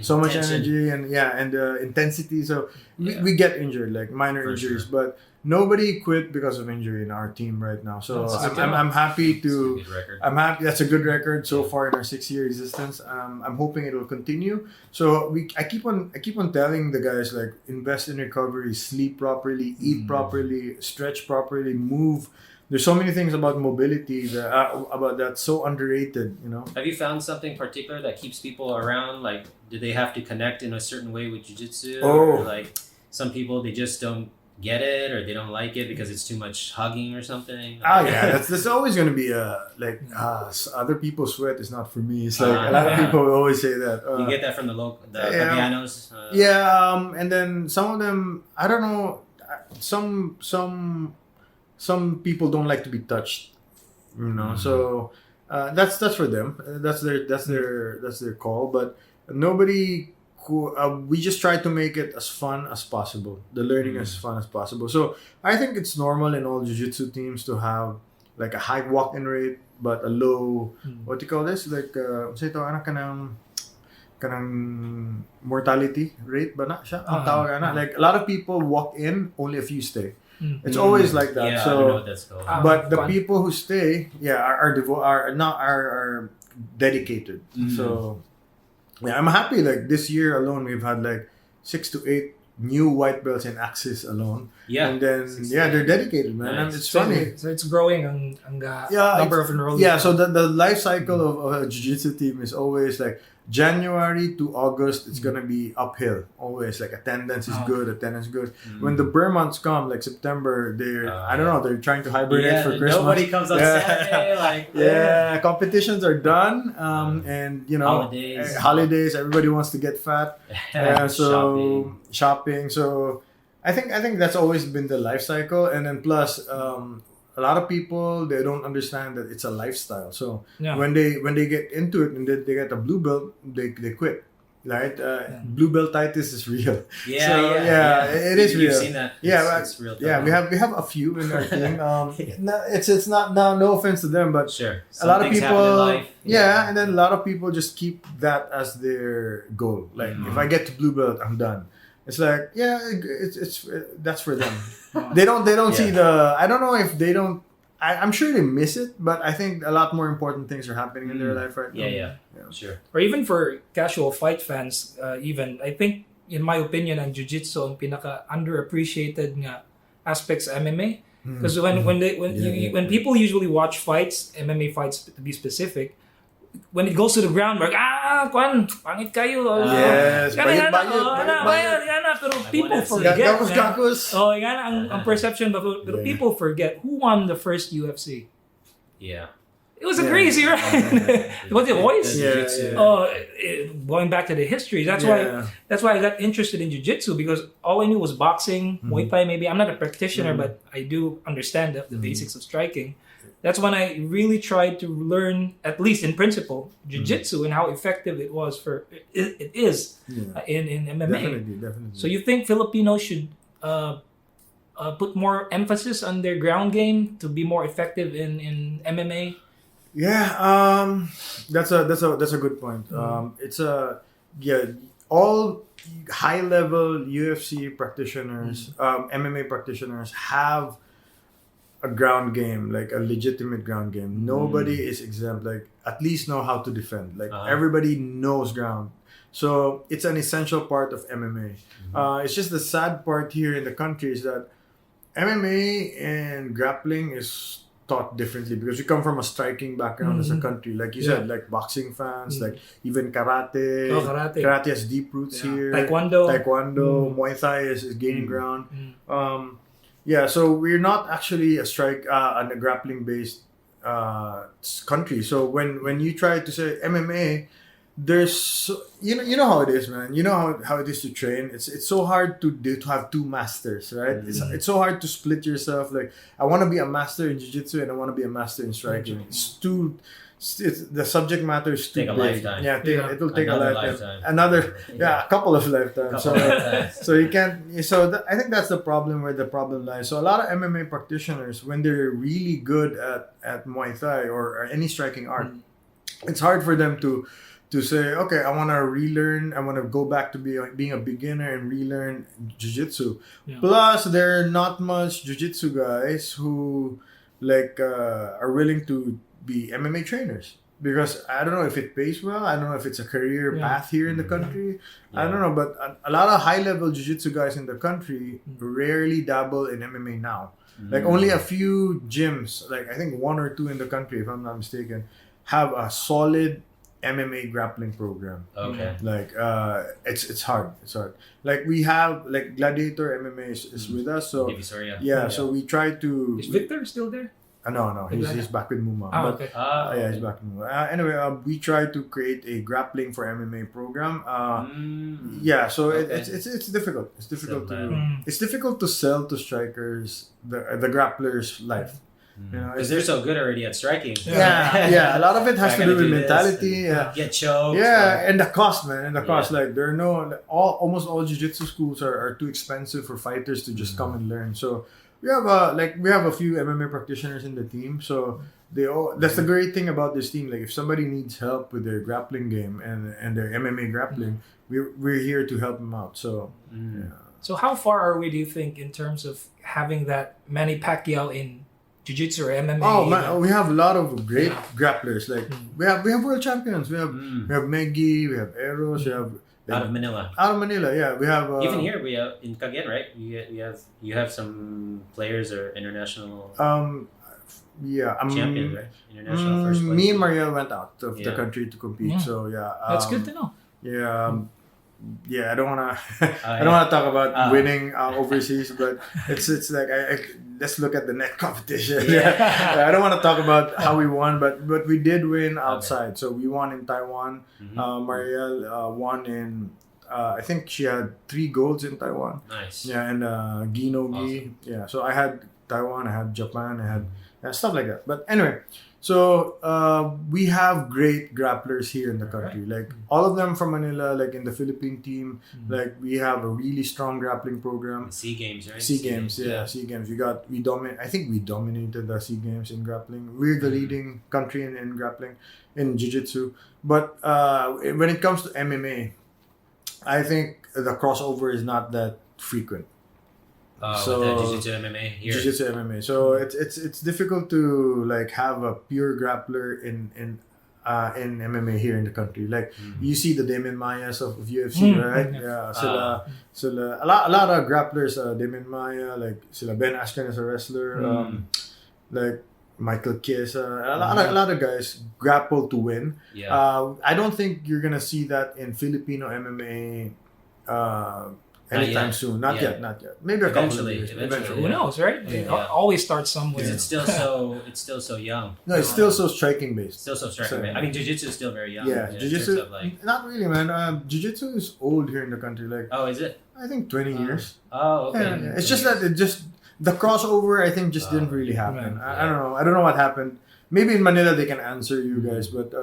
so much energy and intensity. So we get injured, like minor injuries, but nobody quit because of injury in our team right now. So I'm happy to. I'm happy. That's a good record so far in our 6-year existence. I'm hoping it will continue. So I keep on telling the guys, like, invest in recovery, sleep properly, eat properly, stretch properly, move. There's so many things about mobility that's so underrated. Have you found something particular that keeps people around? Like, do they have to connect in a certain way with jiu-jitsu? Or like some people, they just don't get it or they don't like it because it's too much hugging or something? Oh yeah, that's always gonna be other people's sweat is not for me. It's like a lot of people always say that. You get that from the Kagay-anons? And then some of them, I don't know. Some people don't like to be touched, So that's for them. That's their call. But nobody. We just try to make it as fun as possible. The learning as fun as possible. So I think it's normal in all jiu-jitsu teams to have like a high walk-in rate but a low what do you call this? Like kanang mortality rate ba na siya? Ang tawag na. Like a lot of people walk in, only a few stay. It's always like that. Yeah, so I don't know what that's called. but the people who stay, are dedicated. So yeah, I'm happy. Like this year alone, we've had like 6 to 8 new white belts in Axis alone. Yeah, and then they're dedicated, man. Nice. And it's funny. So it's growing ang number of enrollees. Yeah, so the life cycle of a jiu-jitsu team is always like January to August. It's gonna be uphill. Always like attendance is good. When the Burr months come, like September, I don't know. They're trying to hibernate for Christmas. Nobody comes on Saturday. Competitions are done. And holidays. Everybody wants to get fat. So shopping. So I think that's always been the life cycle. And then plus, a lot of people, they don't understand that it's a lifestyle. So when they get into it and they get a blue belt, they quit. Right? Blue beltitis is real. It is real. You've seen that. It's real. Yeah, we have a few in our team. It's not now. No offense to them, but sure. A lot of people. And then a lot of people just keep that as their goal. Like if I get to blue belt, I'm done. It's like it's that's for them. They don't see the. I don't know if they don't. I'm sure they miss it, but I think a lot more important things are happening in their life right now. Yeah, sure. Or even for casual fight fans, even I think, in my opinion, ang jiu-jitsu ang pinaka underappreciated nga aspects sa MMA. Because when people usually watch fights, MMA fights to be specific, when it goes to the ground, like, pangit kayo. Yes, pero people forget. Ang perception, but people forget who won the first UFC. Yeah. It was a crazy, right? Was it voice? Going back to the history, that's why I got interested in jiu-jitsu, because all I knew was boxing, Muay Thai maybe. I'm not a practitioner, but I do understand the basics of striking. That's when I really tried to learn, at least in principle, jiu-jitsu and how effective it is in MMA. Definitely. So you think Filipinos should put more emphasis on their ground game to be more effective in MMA? Yeah, that's a good point. All high level UFC practitioners, MMA practitioners have a ground game, like a legitimate ground game. Nobody is exempt. Like at least know how to defend. Like everybody knows ground. So it's an essential part of MMA. It's just the sad part here in the country is that MMA and grappling is taught differently because we come from a striking background as a country. Like you said, like boxing fans, like even karate. Karate has deep roots here. Taekwondo. Muay Thai is gaining ground. So we're not actually a grappling based country. So when you try to say MMA, there's you know how it is, man. You know how it is to train. It's so hard to have two masters, right? It's so hard to split yourself. Like I want to be a master in jiu-jitsu and I want to be a master in striking. The subject matter is too big. Lifetime. It'll take a lifetime. A couple of lifetimes. So you can't. I think that's the problem where the problem lies. So a lot of MMA practitioners, when they're really good at Muay Thai or any striking art, it's hard for them to say, okay, I want to relearn. I want to go back to being a beginner and relearn jiu-jitsu. Plus, there are not much jiu-jitsu guys who are willing to be MMA trainers, because I don't know if it pays well. I don't know if it's a career path here in the country. I don't know, but a lot of high-level jiu-jitsu guys in the country rarely dabble in MMA now. Like only a few gyms, like I think 1 or 2 in the country, if I'm not mistaken, have a solid MMA grappling program. Okay. Like it's hard. It's hard. Like we have like Gladiator MMA is with us. So Divisoria. yeah, so we try to. Is Victor still there? No, he's back with Muma. Oh, But okay. yeah, he's back in Muma. Anyway, we try to create a grappling for MMA program. Yeah, so it's difficult. It's difficult it's difficult to sell to strikers the grappler's life. You know, because they're so good already at striking. Yeah. A lot of it has to do with mentality. Get choked. Yeah, and the cost, man, and the cost. Like there are almost all jiu-jitsu schools are too expensive for fighters to just come and learn. So we have a few MMA practitioners in the team. So that's the great thing about this team. Like if somebody needs help with their grappling game and their MMA grappling, we're here to help them out. So yeah. So how far are we, do you think, in terms of having that Manny Pacquiao in Jiu-Jitsu or MMA? Oh man, we have a lot of great grapplers. Like we have world champions. We have Meggy, we have Eros, we have out of Manila. Yeah. We have even here we have in Cagayan, right? You have some players or international champion, right? International first place. Me and Mariel went out of the country to compete. So yeah, that's good to know. Yeah, I don't wanna talk about winning overseas, but it's like let's look at the next competition. I don't want to talk about how we won, but we did win outside. Okay. So we won in Taiwan. Mariel won in I think she had 3 golds in Taiwan. Nice. Yeah, and Gi. Yeah, so I had Taiwan, I had Japan, I had stuff like that. But anyway. So we have great grapplers here in the country. Like all of them from Manila, like in the Philippine team. Like we have a really strong grappling program. SEA Games, right? SEA Games, yeah. SEA Games. I think we dominated the SEA Games in grappling. We're the leading country in grappling, in Jiu-Jitsu. But when it comes to MMA, I think the crossover is not that frequent. So Jiu-Jitsu MMA here. Jiu-Jitsu MMA. So it's difficult to like have a pure grappler in MMA here in the country. Like you see the Damien Mayas of UFC, right? Yeah. A lot of grapplers. Damien Maya, like sila Ben Askren is a wrestler. Like Michael Chiesa. A lot of guys grapple to win. Yeah. I don't think you're gonna see that in Filipino MMA. Anytime soon. Not yet. Maybe eventually. Who knows, right? It always starts somewhere. Because it's still so young. No, it's still so striking based. Still so striking based. I mean, Jiu-Jitsu is still very young. Yeah, Jiu-Jitsu. Not really, man. Jiu-Jitsu is old here in the country. Like, is it? I think 20 years. Oh, okay. Yeah. It's just that the crossover, I think, just didn't really happen. I don't know. I don't know what happened. Maybe in Manila they can answer you guys, but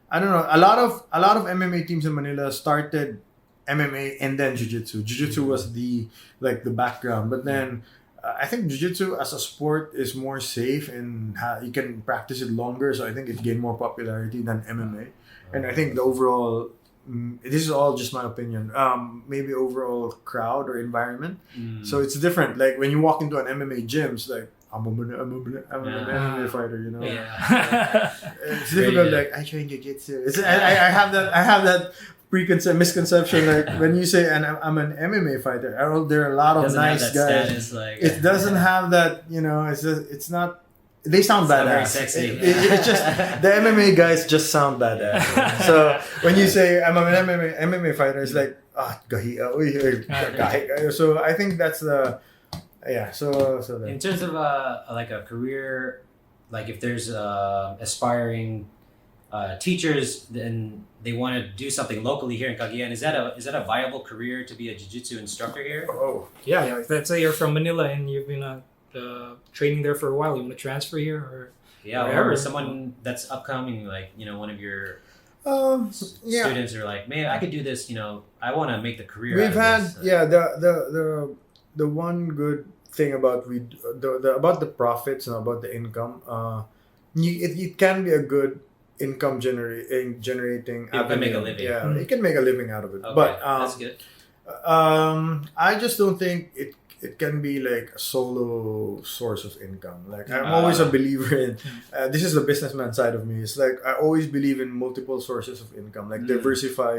I don't know. A lot of MMA teams in Manila started MMA and then Jiu-Jitsu. Jiu-Jitsu was the background, but then I think Jiu-Jitsu as a sport is more safe and you can practice it longer, so I think it gained more popularity than MMA. And I think the overall, this is all just my opinion, maybe overall crowd or environment. So it's different. Like when you walk into an MMA gym, it's like, I'm an MMA fighter, you know. Yeah. It's difficult. Like I train Jiu-Jitsu. I have that misconception, like when you say and I'm an MMA fighter, there are a lot of nice guys. It doesn't have that, you know. It's not. They sound badass. Very sexy. It's just the MMA guys just sound badass. So when you say I'm an MMA fighter, it's like gahi. So I think that's the So in terms of like a career, like if there's aspiring teachers and they want to do something locally here in Cagayan, is that a viable career to be a jiu-jitsu instructor here? Oh yeah. Let's say you're from Manila and you've been training there for a while. You want to transfer here or or someone that's upcoming, like one of your students are like, man, I could do this. I want to make the career. We've had the one good thing about about the profits and about the income. It can be a good income generating you can make a living. Yeah, you can make a living out of it. Okay, but that's good. I just don't think it can be like a solo source of income. Like I'm always a believer in this is the businessman side of me. It's like I always believe in multiple sources of income. Like diversify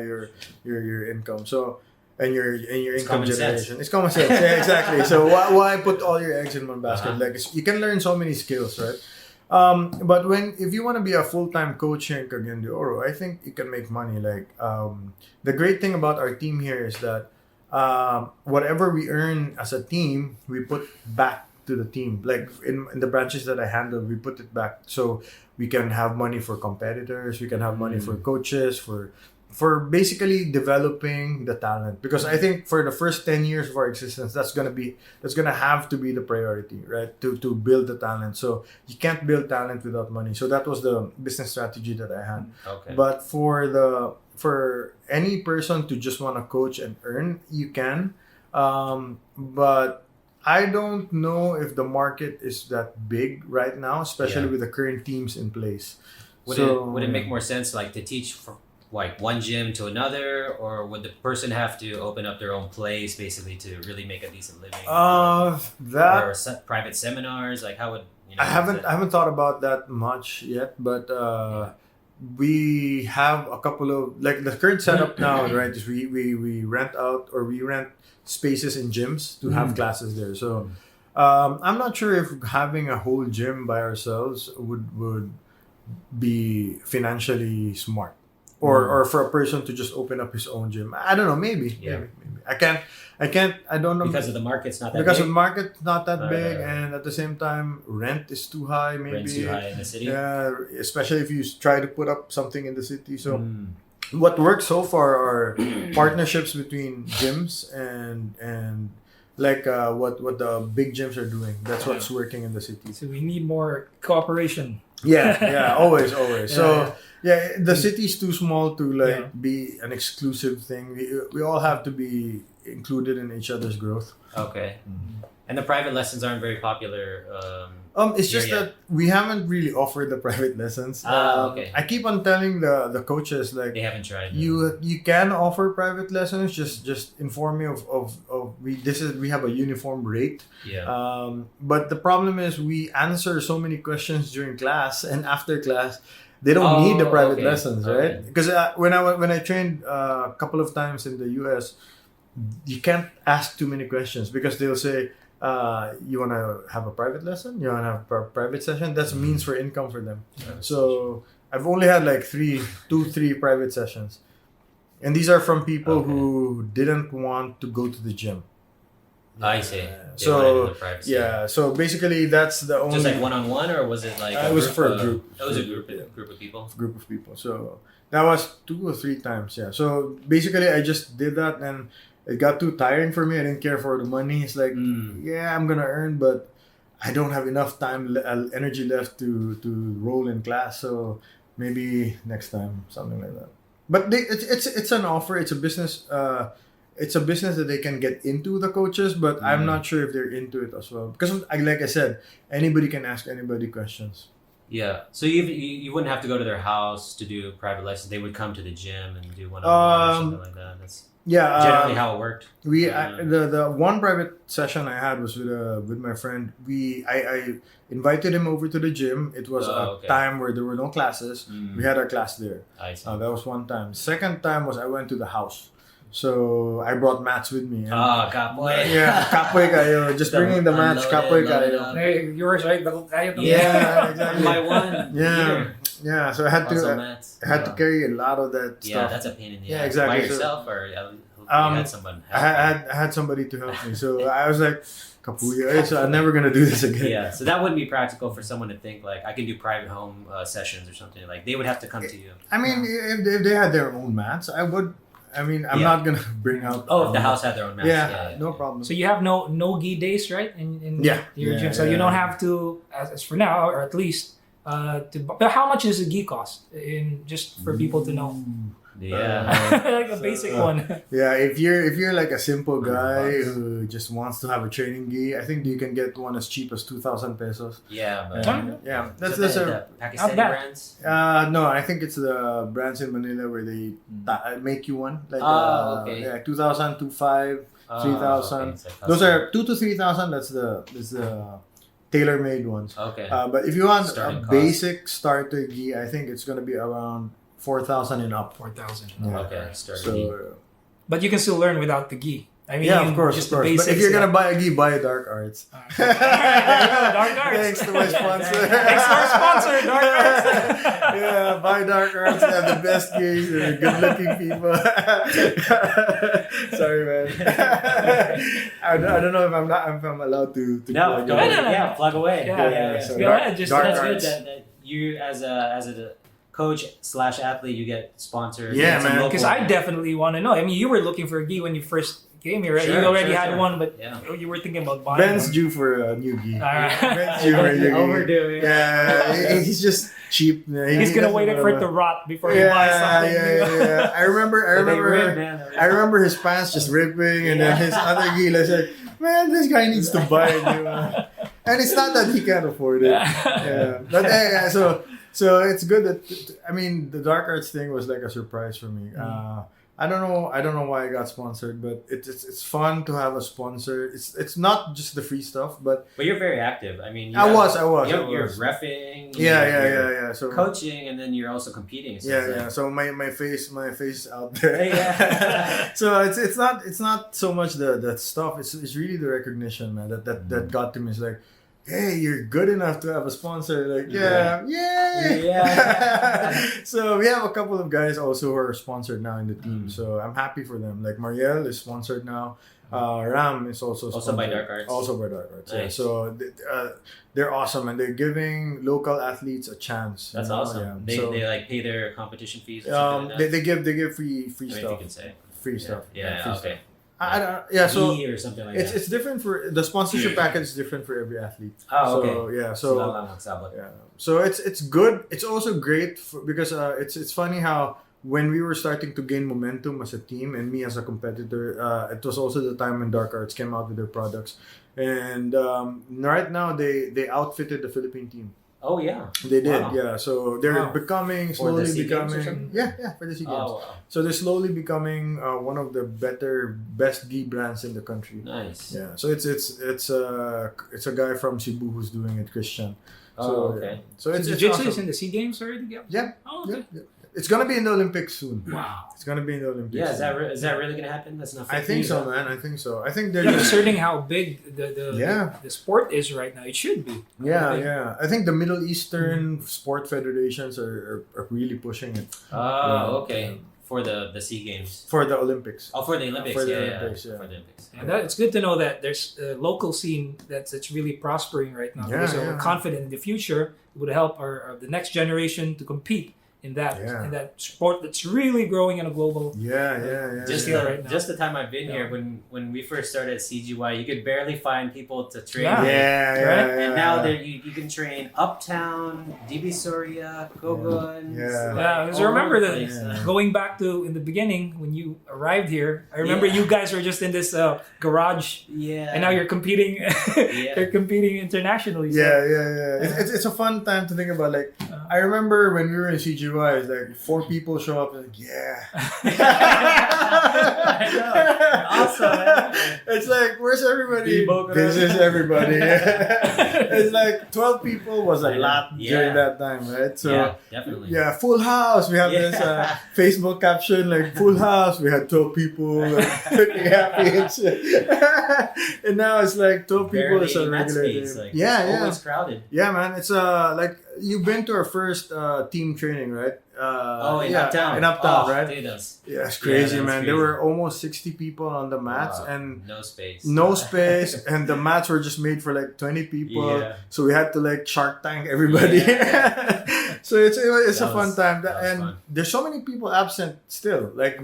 your income. So and your income generation. It's common sense. Yeah, exactly. So why put all your eggs in one basket? Like you can learn so many skills, right? But if you want to be a full-time coach here in Cagayan de Oro, I think you can make money. Like the great thing about our team here is that whatever we earn as a team, we put back to the team. Like in the branches that I handle, we put it back so we can have money for competitors, we can have money for coaches, for basically developing the talent. Because I think for the first 10 years of our existence, that's gonna have to be the priority, right? To build the talent. So you can't build talent without money. So that was the business strategy that I had. Okay. But for any person to just want to coach and earn, you can. But I don't know if the market is that big right now, especially with the current teams in place. Would it make more sense like to teach from like one gym to another, or would the person have to open up their own place basically to really make a decent living? Or private seminars, like how would I haven't thought about that much yet, but we have a couple of like the current setup now, right? Is we rent out or we rent spaces in gyms to have classes there. So I'm not sure if having a whole gym by ourselves would be financially smart. Or for a person to just open up his own gym. I don't know, maybe. I don't know. Because of the market's not that because big? of the market's not that big, and at the same time, rent is too high, maybe. Rent's too high in the city? Yeah, especially if you try to put up something in the city. So what works so far are partnerships between gyms and like what the big gyms are doing. That's what's working in the city. So we need more cooperation. Yeah, always. So the city's too small to be an exclusive thing. We all have to be included in each other's growth. Okay. And the private lessons aren't very popular. It's just that we haven't really offered the private lessons. Okay. I keep on telling the coaches like they haven't tried. You can offer private lessons. Just inform me of we have a uniform rate. Yeah. But the problem is we answer so many questions during class and after class. They don't need the private lessons, right? Because when I trained a couple of times in the US, you can't ask too many questions because they'll say, you want to have a private lesson? You want to have a private session? That's means for income for them. So I've only had like 3 private sessions. And these are from people who didn't want to go to the gym. I see. So basically that's the only. Just like one-on-one, or was it like? It was for a group. It was a group of people. Group of people. So that was 2 or 3 times. Yeah. So basically, I just did that, and it got too tiring for me. I didn't care for the money. It's like, I'm gonna earn, but I don't have enough time, energy left to roll in class. So maybe next time, something like that. But it's an offer. It's a business. It's a business that they can get into, the coaches, but I'm not sure if they're into it as well. Because, like I said, anybody can ask anybody questions. Yeah. So you wouldn't have to go to their house to do private lessons. They would come to the gym and do one-on-one or something like that. That's generally how it worked. The one private session I had was with my friend. I invited him over to the gym. It was a time where there were no classes. We had our class there. I see. That was one time. Second time was I went to the house. So I brought mats with me. Kapoy. Yeah, kapoy kayo. Just bringing the mats, kapoy kayo. Hey, yours, right? Yeah, exactly. My one. Yeah. So I had to carry a lot of that stuff. Yeah, that's a pain in the ass. Exactly. By yourself, or you had someone help I had somebody to help me. So I was like, kapuya. So I'm never gonna do this again. Yeah. So that wouldn't be practical for someone to think like I can do private home sessions or something. Like they would have to come to you. I mean, if they had their own mats, I would. I mean, I'm not gonna bring out. If the house had their own mats. Yeah, no problem. So you have no gi days, right? In your gym, so you don't have to, as for now, or at least, but how much does a gi cost? Just for people to know. Yeah, like a basic one. Yeah, if you're like a simple guy who just wants to have a training gi, I think you can get one as cheap as 2,000 pesos. Yeah, but that's the Pakistani brands. No, I think it's the brands in Manila where they make you one. Like 2,000, 2,500, 3,000. Those are 2,000 to 3,000. That's the tailor-made ones. Okay. But if you want a basic starter gi, I think it's gonna be around 4,000 and up. 4,000. Yeah. Okay. Starter gi. But you can still learn without the gi. I mean, yeah, of course, just of course. the basics. But if you're gonna buy a gi, buy a dark arts. Alright, there you go, dark arts. Thanks to my sponsor. Thanks to our sponsor, dark arts. Yeah, buy dark arts. They have the best gigs. They're good-looking people. Sorry, man. I don't know if I'm allowed to No, plug go it. ahead. Yeah, plug away. Yeah. So Go ahead, just dark That's arts. good that you as a coach / athlete, you get sponsored. Yeah, Get some man. local- Because I definitely want to know. I mean, you were looking for a gi when you first came here, right? Sure, You already sure, had sure. one, but Yeah. you were thinking about buying Ben's one. due for a new gi. Alright. Ben's due for a new gi. Overdue. Yeah, he's just cheap. He's gonna wait for it to rot before he buys something. Yeah. I remember. I remember his pants just ripping, and then his other gi. I said, "Man, this guy needs to buy a new one." And it's not that he can't afford it. Yeah, but so it's good that I mean the dark arts thing was like a surprise for me. I don't know why I got sponsored, but it's fun to have a sponsor. It's not just the free stuff, but you're very active. I mean, I was. You're reffing. Yeah. So coaching, and then you're also competing. So yeah. So my face is out there. Yeah. So it's not so much the stuff. It's really the recognition, man. That got to me. It's like, hey, you're good enough to have a sponsor. Like, yay! Yeah. So we have a couple of guys also who are sponsored now in the team. So I'm happy for them. Like Marielle is sponsored now. Ram is also sponsored. Also by Dark Arts. Also by Dark Arts. Yeah. Nice. So they're awesome, and they're giving local athletes a chance. That's awesome. Yeah. They like pay their competition fees. Or something like that? They give free I mean, if stuff. you can say. Free stuff. Yeah. Free Okay. stuff. I don't. Yeah. So Fee or something like it's that. it's different for the sponsorship package is different for every athlete. Oh, okay. So yeah. Sila So lang magsabot. yeah. So it's good. It's also great because it's funny how when we were starting to gain momentum as a team and me as a competitor, it was also the time when Dark Arts came out with their products, and right now they outfitted the Philippine team. Oh yeah. They did, Wow. yeah. So they're For slowly the SEA Games or becoming, something? yeah, for the SEA Games. Oh wow. So they're slowly becoming one of the best gi brands in the country. Nice. Yeah, so it's a guy from Cebu who's doing it, Christian. Oh, So, okay. yeah. So it's Jiu-Jitsu is awesome. in the SEA Games already? Yeah. Oh, okay. Yeah. It's gonna be in the Olympics soon. Wow. It's gonna be in the Olympics. Yeah, soon. is that really gonna happen? That's not. I think so, man. I think so. I think they're Concerning how big Yeah. the sport is right now, it should be. yeah. I think the Middle Eastern sport federations are really pushing it. Oh, okay. For the SEA Games. For the Olympics. Oh, for the Olympics. For the yeah, Olympics, yeah. For the Olympics. And it's good to know that there's a local scene that's really prospering right now. Yeah, because yeah. we're confident in the future it would help the next generation to compete in that Yeah. sport that's really growing on a global. Yeah. Just Yeah. the Right now. just the time I've been Yeah. here, when we first started at CGY, you could barely find people to train. Yeah. with. Yeah. And now there you can train Uptown, DB Soria, Kogon. Yeah. Yeah, because I remember that Yeah. going back to in the beginning when you arrived here, I remember Yeah. you guys were just in this garage, Yeah. and now you're competing. Yeah. You're competing internationally. So. Yeah. It's a fun time to think about. Like, I remember when we were in CGY, it's like 4 people show up, and like, yeah. I know. Awesome, man. It's like, where's everybody? Debo This Corral. is everybody. It's like 12 people was a I know. lot Yeah. during that time, right? So Yeah, definitely. yeah, full house. We have Yeah. this Facebook caption like full house. We had 12 people looking happy and shit. And now it's like 12 people Barely is a in that regular space, day. like, Yeah. always crowded. Yeah, man. It's like you've been to our first team training, right? In Uptown. In Uptown, Oh, right? dude, that's Yeah, it's crazy, that's man. crazy. There were almost 60 people on the mats, wow, and no space. no space, and the mats were just made for like 20 people. Yeah. So we had to like Shark Tank everybody. Yeah. So it's a That fun was- time, that was and fun. there's so many people absent still. Like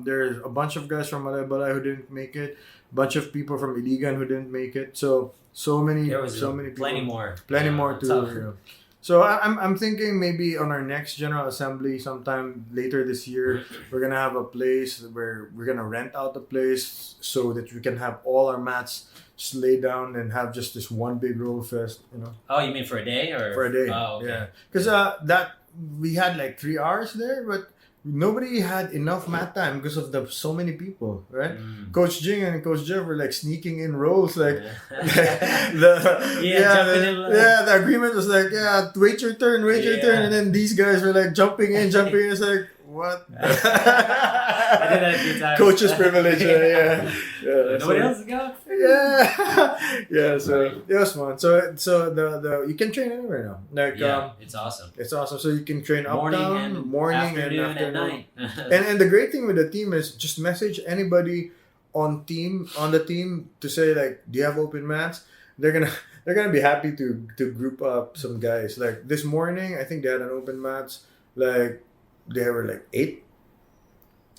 there's a bunch of guys from Balay who didn't make it, bunch of people from Iligan who didn't make it. So many There was many people. plenty more. Plenty Yeah, more on too. top. Yeah. So I'm thinking maybe on our next General Assembly sometime later this year, we're gonna have a place where we're gonna rent out the place so that we can have all our mats just lay down and have just this one big roll fest, you know, Oh, you mean for a day or for a day. Oh, okay. Yeah, because that we had like 3 hours there, but nobody had enough mat time because of the so many people, right? Mm. Coach Jing and Coach Jeff were like sneaking in rolls, like Yeah. Jumping in line. the agreement was like, wait your turn, Yeah. and then these guys were like jumping in. It's like, what? I did that a few times. Coach's privilege. Yeah. Nobody else is going. Yeah. So it was fun. So the you can train anywhere now. Like it's awesome. It's awesome. So you can train up, Morning down, and morning afternoon and afternoon. night. And the great thing with the team is just message anybody on the team to say like, do you have open mats? They're gonna be happy to group up some guys. Like this morning, I think they had an open mats. Like they were like eight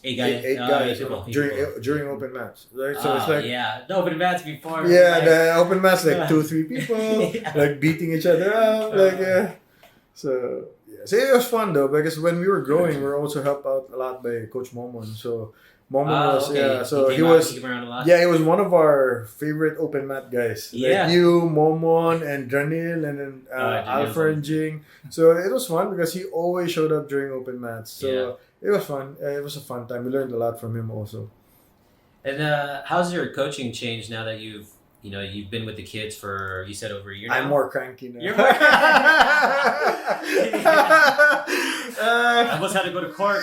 guys during open mats. Right? So it's like the open mats before. The open mats like 2-3 people like beating each other up. So it was fun though because when we were growing, we were also helped out a lot by Coach Momon. So Momon was so he was he was one of our favorite open mat guys. Like you, Momon, and Dranil, and then Alpha and Jing. So it was fun because he always showed up during open mats. So it was fun. It was a fun time. We learned a lot from him also. And how's your coaching changed now that you've been with the kids for, you said, over a year now? I'm more cranky now. You're more I almost had to go to court.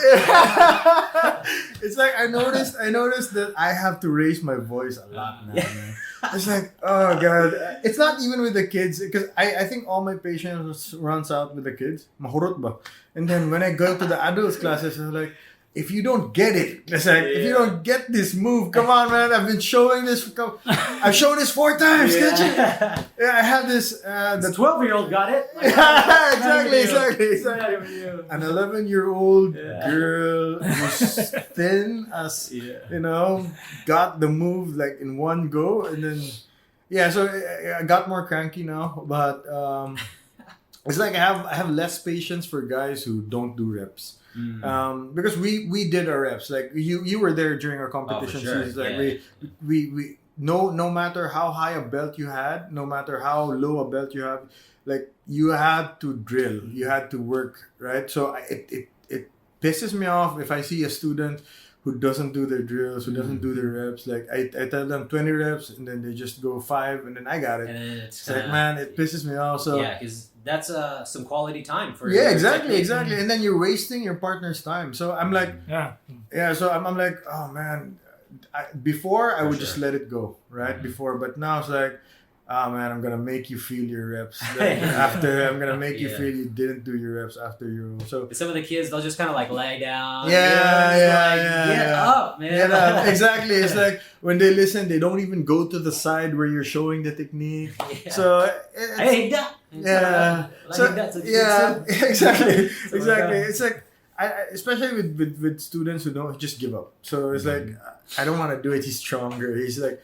It's like I noticed that I have to raise my voice a lot now. Man. It's like, oh god, it's not even with the kids because I think all my patience runs out with the kids. Mahurot ba? And then when I go to the adults classes, I'm like, if you don't get it, it's like, if you don't get this move, come on, man. I've been showing this. I've shown this 4 times. I have this. The 12-year-old got it. Exactly. An 11-year-old girl who's thin as got the move like in one go, and then so I got more cranky now, but it's like I have less patience for guys who don't do reps. Because we did our reps. Like you were there during our competition series. Like we no matter how high a belt you had, no matter how low a belt you have, like you had to drill, you had to work, right? So it pisses me off if I see a student who doesn't do their drills, who doesn't do their reps. Like I tell them 20 reps and then they just go 5 and then I got it. And then it's like, man, it pisses me off. So because that's some quality time for exactly. And then you're wasting your partner's time. So I'm like, so I'm like, oh man. Before I would just let it go, right? Before, but now it's like, oh man, I'm gonna make you feel your reps. After I'm gonna make you feel you didn't do your reps after you. So some of the kids, they'll just kind of like lie down. Get up, man. Get up. Exactly. It's like when they listen, they don't even go to the side where you're showing the technique. So I hate that. Exactly. It's like I especially with students who don't just give up. So it's like I don't want to do it. He's stronger. He's like,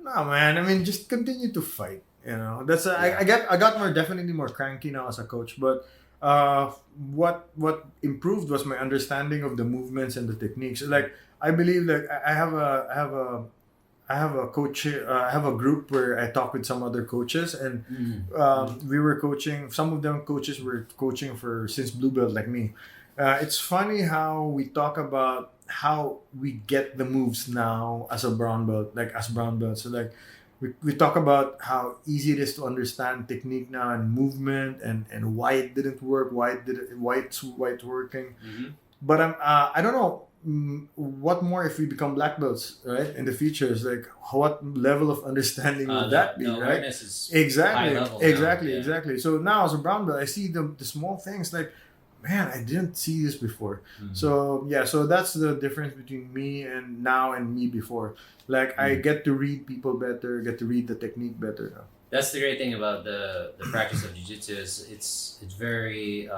no man. I mean, just continue to fight. That's I got definitely more cranky now as a coach. But what improved was my understanding of the movements and the techniques. Like I believe like I have a coach. I have a group where I talk with some other coaches, and we were coaching. Some of them coaches were coaching since blue belt like me. It's funny how we talk about how we get the moves now as a brown belt, like as brown belts. So like we talk about how easy it is to understand technique now and movement and why it didn't work, why it's working. But I don't know what more if we become black belts, right? In the future, is like what level of understanding would that be, right? Exactly. So now as a brown belt, I see the small things like, man, I didn't see this before. So that's the difference between me and now and me before. Like I get to read people better, get to read the technique better now. That's the great thing about the practice of jiu-jitsu is it's very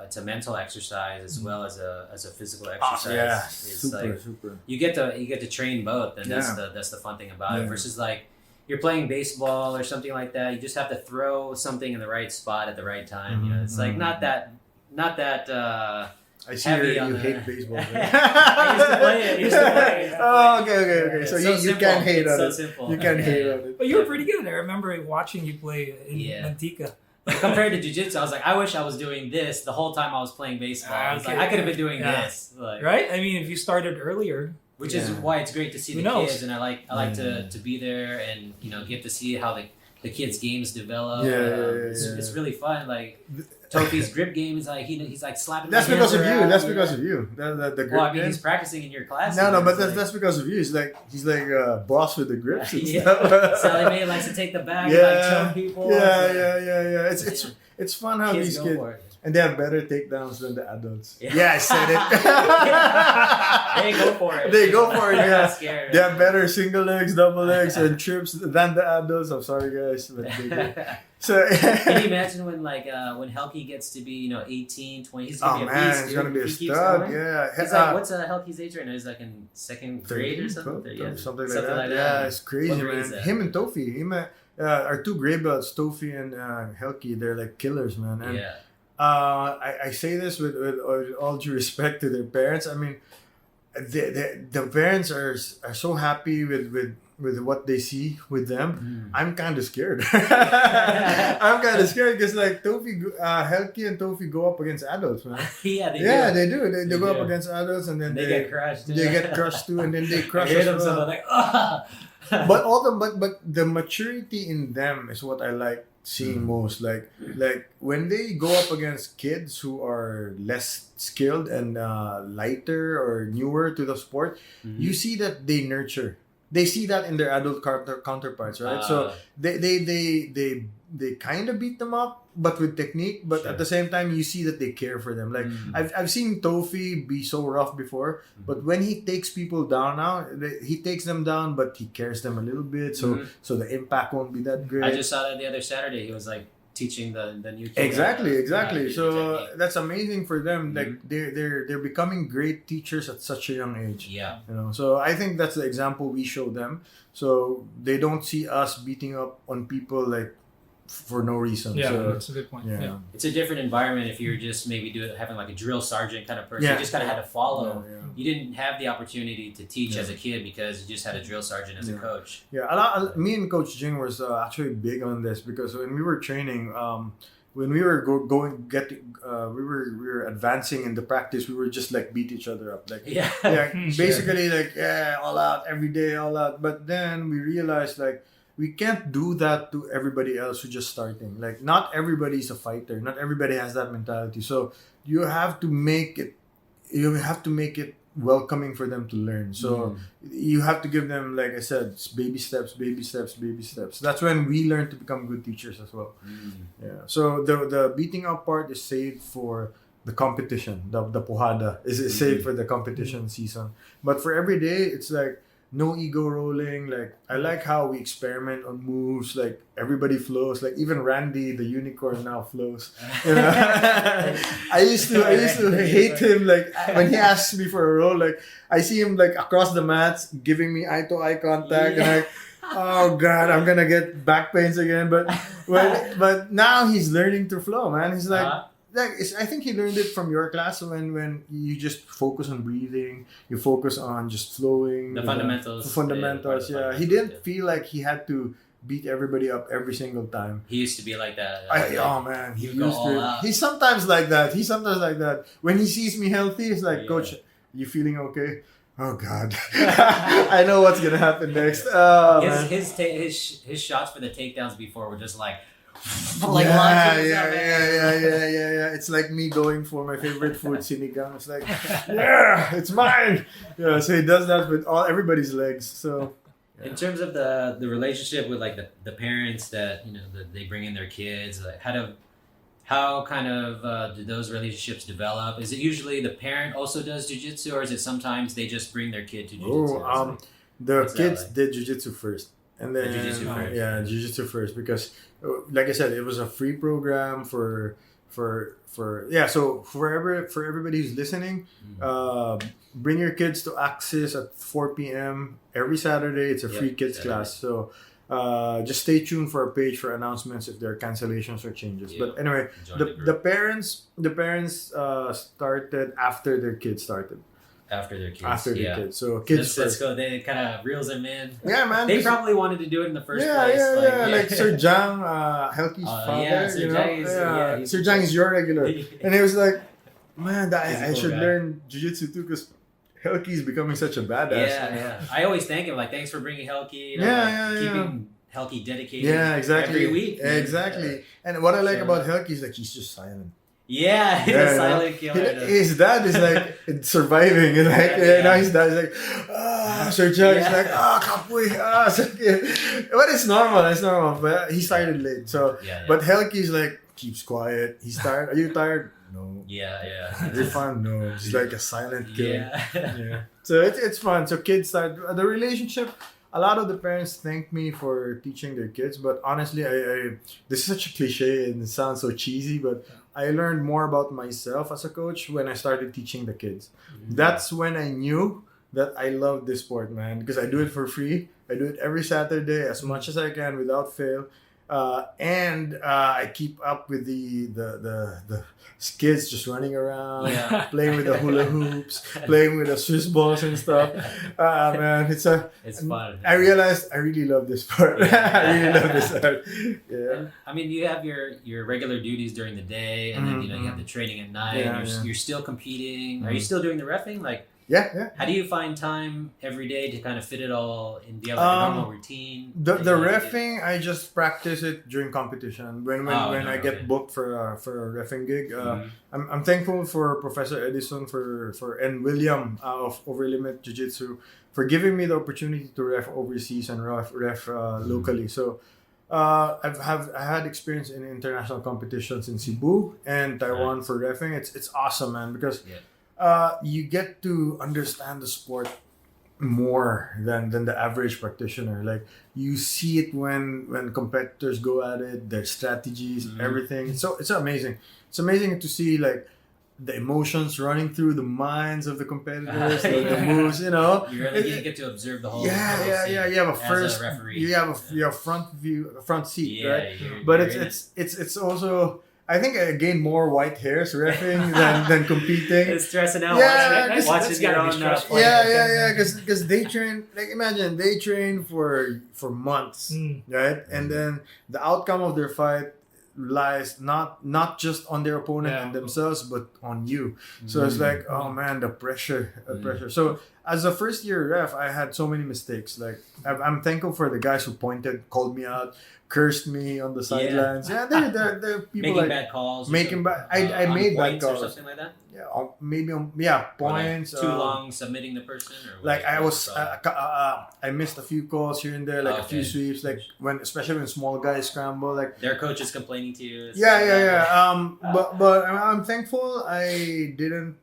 it's a mental exercise as well as a physical exercise. It's super. You get to train both, and that's the fun thing about it. Versus like you're playing baseball or something like that, you just have to throw something in the right spot at the right time. It's like not that. I see you hate baseball. Right? I used to play it. Oh, okay. So you can't hate on it. Simple. You can't hate on it. But you were pretty good. I remember watching you play in Mantika. But compared to jiu-jitsu, I was like, I wish I was doing this the whole time I was playing baseball. I was like, I could have been doing this. Like, right? I mean, if you started earlier. Which is why it's great to see the kids, and I like to be there and get to see how the kids' games develop. It's really fun. Like Tofi's grip game is like he's like slapping. That's my because hands of you. around. That's because of you. The grip Well, I mean, game. he's practicing in your class. No, but like, that's because of you. He's like boss with the grips and yeah. stuff. Sally Mae likes to take the bag Yeah. and like choke people. Yeah. It's fun how Kids these go kids for it. and they have better takedowns than the adults. Yeah. Yeah, I said it. They go for it. They go for it. They're Yeah. not scared. They have better single legs, double legs, and trips than the adults. I'm sorry, guys, but they do. So Can you imagine when when Helke gets to be 18, 20? He's gonna oh be a man, beast, he's gonna be a He keeps stud. going. Yeah, He's like, what's Helke's age right now? He's like in second grade or 13, something. 12, Yeah, something like that. Yeah, it's crazy, What grade man. is that? Him and Tofi, our two gray belts, Tofi and Helke, they're like killers, man. And Yeah. I say this with all due respect to their parents. I mean, the parents are so happy with what they see with them. I'm kind of scared. I'm kind of scared because like Helke and Tofi go up against adults, man. Yeah, They do. They go do. up against adults and then They get crushed. They get crushed too, and then they I crush hear us. them as so well. they're like, ah. But the maturity in them is what I like seeing most. Like when they go up against kids who are less skilled and lighter or newer to the sport, you see that they nurture. They see that in their adult counterparts, right? So they kind of beat them up, but with technique. But Sure. at the same time, you see that they care for them. Like I've seen Tofi be so rough before, but when he takes people down now, he takes them down, but he cares them a little bit, so the impact won't be that great. I just saw that the other Saturday. He was like teaching the new kid. Exactly. Yeah, So technique. that's amazing for them. Like they're becoming great teachers at such a young age. Yeah. So I think that's the example we show them. So they don't see us beating up on people like for no reason. Yeah, So, that's a good point. yeah. Yeah. It's a different environment if you're just maybe having like a drill sergeant kind of person. Yeah. You just kind of had to follow. Yeah. You didn't have the opportunity to teach Yeah. as a kid because you just had a drill sergeant as a coach. Yeah, me and Coach Jing was actually big on this because when we were training, when we were we were advancing in the practice, we were just like beat each other up, like Yeah. basically like all out every day, all out. But then we realized like we can't do that to everybody else who's just starting. Like not everybody's a fighter, not everybody has that mentality. So you have to make it welcoming for them to learn. So you have to give them, like I said, baby steps. That's when we learn to become good teachers as well. Yeah. So the beating up part is saved for the competition. The puhada is saved for the competition season. But for every day, it's like no ego rolling. Like I like how we experiment on moves. Like everybody flows. Like even Randy, the unicorn, now flows. You know? I used to hate him. Like when he asks me for a roll, like I see him like across the mats giving me eye to eye contact, and like, oh god, I'm gonna get back pains again. But now he's learning to flow, man. He's like. I think he learned it from your class when you just focus on breathing, you focus on just flowing. The fundamentals. The fundamentals, yeah. He didn't feel like he had to beat everybody up every single time. He used to be like that. Oh man, he would go used all to. out. He's sometimes like that. When he sees me healthy, he's like, Coach, you feeling okay? Oh God, I know what's gonna happen next. His shots for the takedowns before were just like. Yeah. It's like me going for my favorite food, sinigang. It's like, yeah, it's mine. Yeah, so he does that with everybody's legs. So, in terms of the relationship with like the parents that that they bring in their kids, like how kind of do those relationships develop? Is it usually the parent also does jiu-jitsu, or is it sometimes they just bring their kid to jiu-jitsu? The kids did jiu-jitsu first. And then jiu-jitsu first because like I said, it was a free program for so for everybody who's listening, bring your kids to Axis at 4 p.m. every Saturday. It's a free kids class. So just stay tuned for our page for announcements if there are cancellations or changes. But anyway, the parents started after their kids started. After their kids. So kids let's go. They kind of reels them in. Yeah, man. They probably wanted to do it in the first place. Like Sir Jang, Helke's father. Sir Jang is your regular. And he was like, man, I should learn jiu-jitsu too because Helke is becoming such a badass. Yeah. I always thank him, like, thanks for bringing Helke. Keeping Helke dedicated every week. Exactly. And what I like about Helke is like he's just silent. Yeah, he's a silent killer. His dad is like surviving. And like, now his dad is like, Sir Jack is like, kapoy. But it's normal. But he started late. So, but Helki's like, keeps quiet. He's tired. Are you tired? No. Yeah. You're fun? No. He's like a silent killer. Yeah. So it's fun. So kids start, the relationship, a lot of the parents thank me for teaching their kids, but honestly, I this is such a cliche and it sounds so cheesy, but I learned more about myself as a coach when I started teaching the kids. That's when I knew that I love this sport, man, because I do it for free. I do it every Saturday as much as I can without fail. And I keep up with the kids just running around, playing with the hula hoops, playing with the Swiss balls and stuff. Man, it's fun. I realized I really love this sport. I really love this sport. Yeah. I mean, you have your regular duties during the day, and then you have the training at night. And you're still competing. Are you still doing the reffing? Like. Yeah. How do you find time every day to kind of fit it all in? Do you have like a normal routine? The reffing, I just practice it during competition. When I get booked for a reffing gig, I'm thankful for Professor Edison and William of Over Limit Jiu Jitsu for giving me the opportunity to ref overseas and ref locally. So I had experience in international competitions in Cebu and Taiwan for reffing. It's awesome, man, because. You get to understand the sport more than the average practitioner. Like you see it when competitors go at it, their strategies, everything. So it's amazing. It's amazing to see like the emotions running through the minds of the competitors, the moves. You know, you really get to observe the whole. Yeah. You have a referee. You have a front seat, right? But it's also. I think I gained more white hairs reffing than competing. It's stressing out. Yeah, watching your own. Yeah. Because they train. Like imagine they train for months, right? And then the outcome of their fight lies not just on their opponent and themselves, but on you. So it's like, oh man, the pressure. So as a first year ref, I had so many mistakes. Like I'm thankful for the guys who called me out, cursed me on the sidelines. Yeah, they're people making bad calls. I made bad calls or something like that. Yeah, maybe points. Like too long submitting the person, or like I missed a few calls here and there, like a few sweeps, like especially when small guys scramble, like their coach is complaining to you. But I'm thankful I didn't.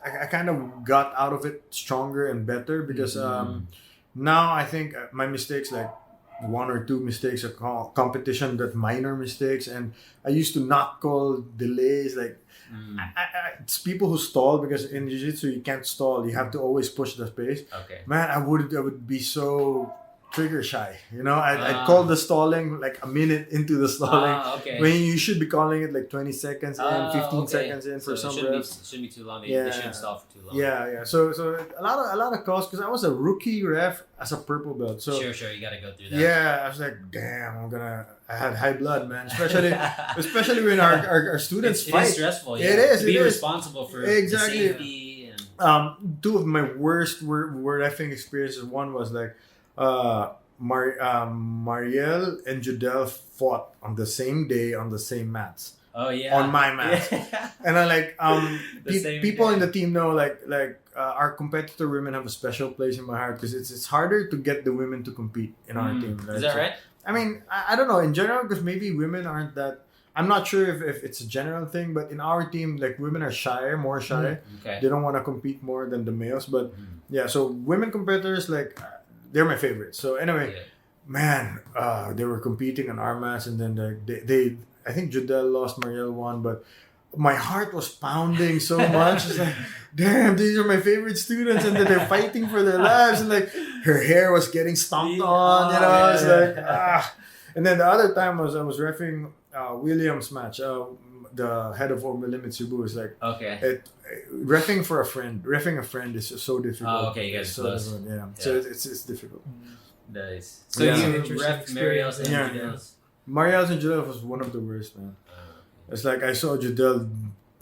I kind of got out of it stronger and better because now I think my mistakes, like one or two mistakes a competition, that minor mistakes, and I used to not call delays. Like it's people who stall, because in jiu-jitsu you can't stall, you have to always push the pace. Man, I would be so trigger shy, you know. I'd call the stalling like a minute into the stalling when you should be calling it like 20 seconds in, 15 seconds in for some refs. It shouldn't be too long. They shouldn't stall for too long. Yeah. So a lot of calls, because I was a rookie ref as a purple belt. So sure, you gotta go through that. Yeah, I was like, damn, I had high blood, man. Especially when our students fight. It is stressful. Yeah. It is. To be responsible for the safety. And... two of my worst refing experiences. One was like. Marielle and Judel fought on the same day on the same mats. Oh yeah. On my mats. And I like people in the team know like our competitor women have a special place in my heart, because it's harder to get the women to compete in our team. Right? Is that right? I mean, I don't know in general, because maybe women aren't that. I'm not sure if it's a general thing, but in our team, like women are more shy. Okay. They don't want to compete more than the males. But yeah, so women competitors, like. They're my favorites. So anyway, man, they were competing on our mats, and then they I think Judel lost, Marielle won, but my heart was pounding so much. It's like, damn, these are my favorite students, and then they're fighting for their lives, and like her hair was getting stomped on, you know. It's like And then the other time I was reffing William's match. The head of Over Limit Cebu is like, reffing a friend is so difficult. Oh, okay, you guys so close. So it's difficult. Nice. So you ref Marielle's and Judel's? Marielle's and Judel was one of the worst, man. It's like I saw Judel